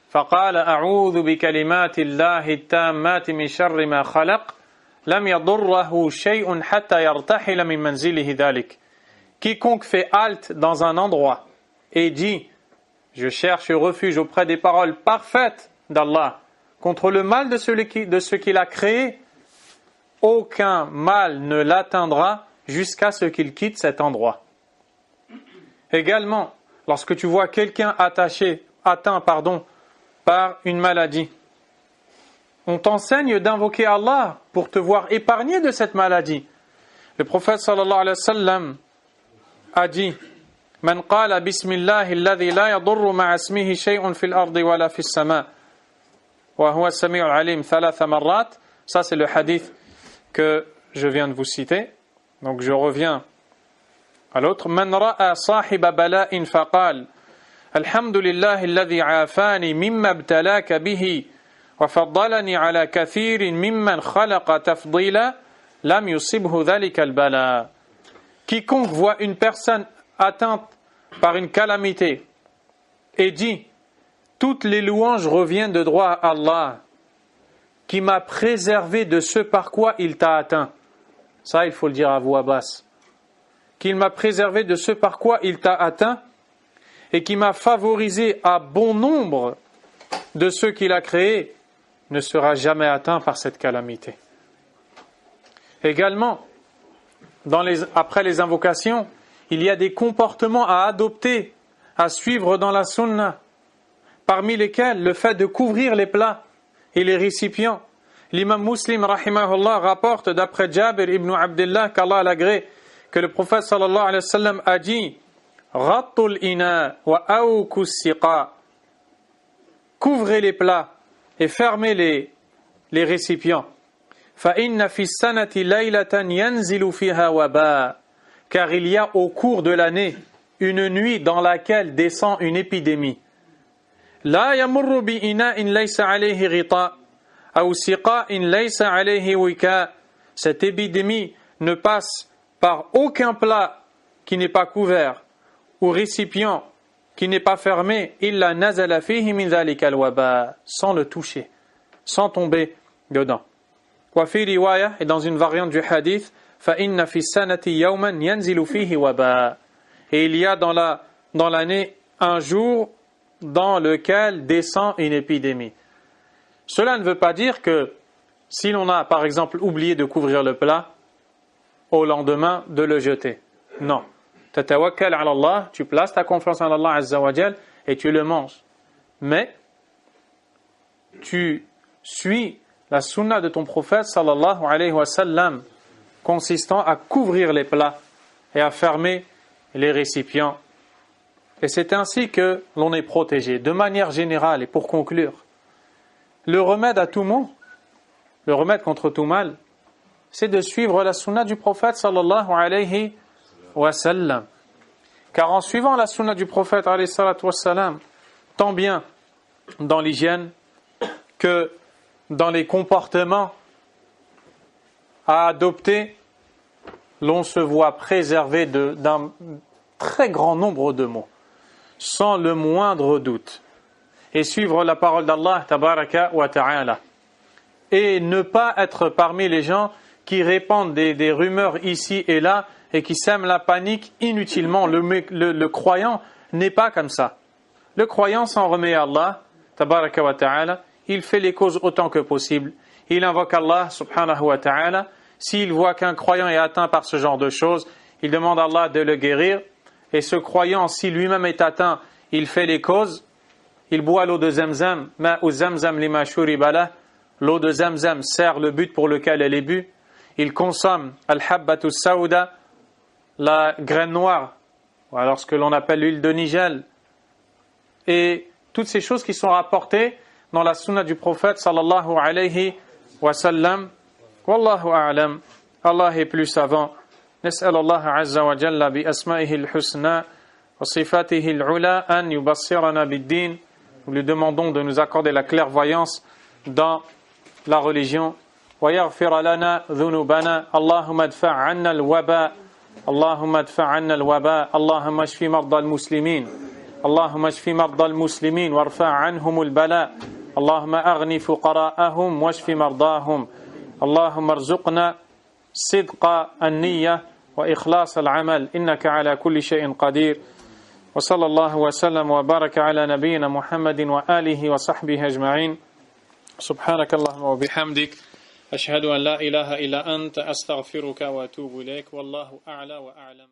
faqala a'udhu bi kalimati llahi tammati min sharri ma khalaq lam yadurruhu shay'un hatta yartahila min manzilihi dhalik. Quiconque fait halte dans un endroit et dit je cherche refuge auprès des paroles parfaites d'Allah contre le mal de ce qu'il a créé, aucun mal ne l'atteindra jusqu'à ce qu'il quitte cet endroit. Également, lorsque tu vois quelqu'un atteint par une maladie, on t'enseigne d'invoquer Allah pour te voir épargné de cette maladie. Le prophète sallallahu alayhi wa sallam a dit Man qala bismillahi alladhi la yadurru ma'a ismihi shay'un fil ardi wala fis sama' wa huwa as-sami'ul 'alim thalatha marrat. Ça c'est le hadith que je viens de vous citer. Donc je reviens à l'autre. Man ra'a sahiba bala'in faqal alhamdulillahi alladhi 'afani mimma ibtalaka bihi wa faddalani 'ala kathirin mimman khalaqa tafdila lam yusibhu dhalika al-bala. Quiconque voit une personne atteinte par une calamité et dit toutes les louanges reviennent de droit à Allah qui m'a préservé de ce par quoi il t'a atteint. Ça, il faut le dire à voix basse. Qu'il m'a préservé de ce par quoi il t'a atteint et qui m'a favorisé à bon nombre de ceux qu'il a créés ne sera jamais atteint par cette calamité. Également, après les invocations, il y a des comportements à adopter, à suivre dans la sunna, parmi lesquels le fait de couvrir les plats et les récipients. L'imam Muslim, rahimahullah, rapporte d'après Jabir ibn Abdullah, qu'Allah l'agrée, que le prophète sallallahu alayhi wa sallam a dit « Ghattul ina wa awkus siqa » Couvrez les plats et fermez les récipients. فَإِنَّ فِي السَّنَةِ لَيْلَةً يَنْزِلُ فِيهَا وَبَاءٌ Car il y a au cours de l'année une nuit dans laquelle descend une épidémie. لَا يَمُرُّ بِإِنَاءٍ لَيْسَ عَلَيْهِ غِطَاءٌ أَوْ سِقَاءٍ لَيْسَ عَلَيْهِ وِكَاءٌ Cette épidémie ne passe par aucun plat qui n'est pas couvert ou récipient qui n'est pas fermé إِلَّا نَزَلَ فِيهِ مِنْ ذَلِكَ الْوَبَاء sans le toucher, sans tomber dedans. وفي رواية, et dans une variante du hadith, فإن في السنة يوما ينزل فيه وباء. Et il y a dans l'année un jour dans lequel descend une épidémie. Cela ne veut pas dire que si l'on a par exemple oublié de couvrir le plat, au lendemain de le jeter. Non. Tatawakkal ala Allah, tu places ta confiance en Allah Azza wa Jal et tu le manges. Mais tu suis la sunna de ton prophète sallallahu alayhi wa sallam consistant à couvrir les plats et à fermer les récipients. Et c'est ainsi que l'on est protégé. De manière générale, et pour conclure, le remède à tout mot, le remède contre tout mal, c'est de suivre la sunna du prophète sallallahu alayhi wa sallam. Car en suivant la sunna du prophète alayhi salatu wa sallam, tant bien dans l'hygiène que dans les comportements à adopter, l'on se voit préservé d'un très grand nombre de maux, sans le moindre doute. Et suivre la parole d'Allah, tabaraka wa ta'ala. Et ne pas être parmi les gens qui répandent des rumeurs ici et là et qui sèment la panique inutilement. Le croyant n'est pas comme ça. Le croyant s'en remet à Allah, tabaraka wa ta'ala. Il fait les causes autant que possible. Il invoque Allah subhanahu wa ta'ala. S'il voit qu'un croyant est atteint par ce genre de choses, il demande à Allah de le guérir. Et ce croyant, si lui-même est atteint, il fait les causes. Il boit l'eau de Zamzam. Ma'u Zamzam lima shuriba lah. L'eau de Zamzam sert le but pour lequel elle est bue. Il consomme al-habbatu saouda, la graine noire, ou alors ce que l'on appelle l'huile de Nigel. Et toutes ces choses qui sont rapportées dans la sunna du prophète sallallahu alayhi wa sallam. Wallahu a'lam. Allah est plus savant. Nas'al Allah azza wa jalla bi asma'ihi al-husna wa sifatihi al-ula an yubassirana bid-din. Nous lui demandons de nous accorder la clairvoyance dans la religion. Wa yaghfir lana dhunubana. Allahumma adfa' 'anna al-waba. Allahumma adfa' 'anna al-waba. Allahumma ashfi marda al-muslimin. اللهم اشف مرضى المسلمين وارفع عنهم البلاء اللهم أغني فقراءهم واشف مرضاهم اللهم ارزقنا صدق النية وإخلاص العمل إنك على كل شيء قدير وصلى الله وسلم وبارك على نبينا محمد وآله وصحبه أجمعين سبحانك اللهم وبحمدك أشهد أن لا إله إلا أنت أستغفرك وأتوب إليك والله أعلى وأعلم.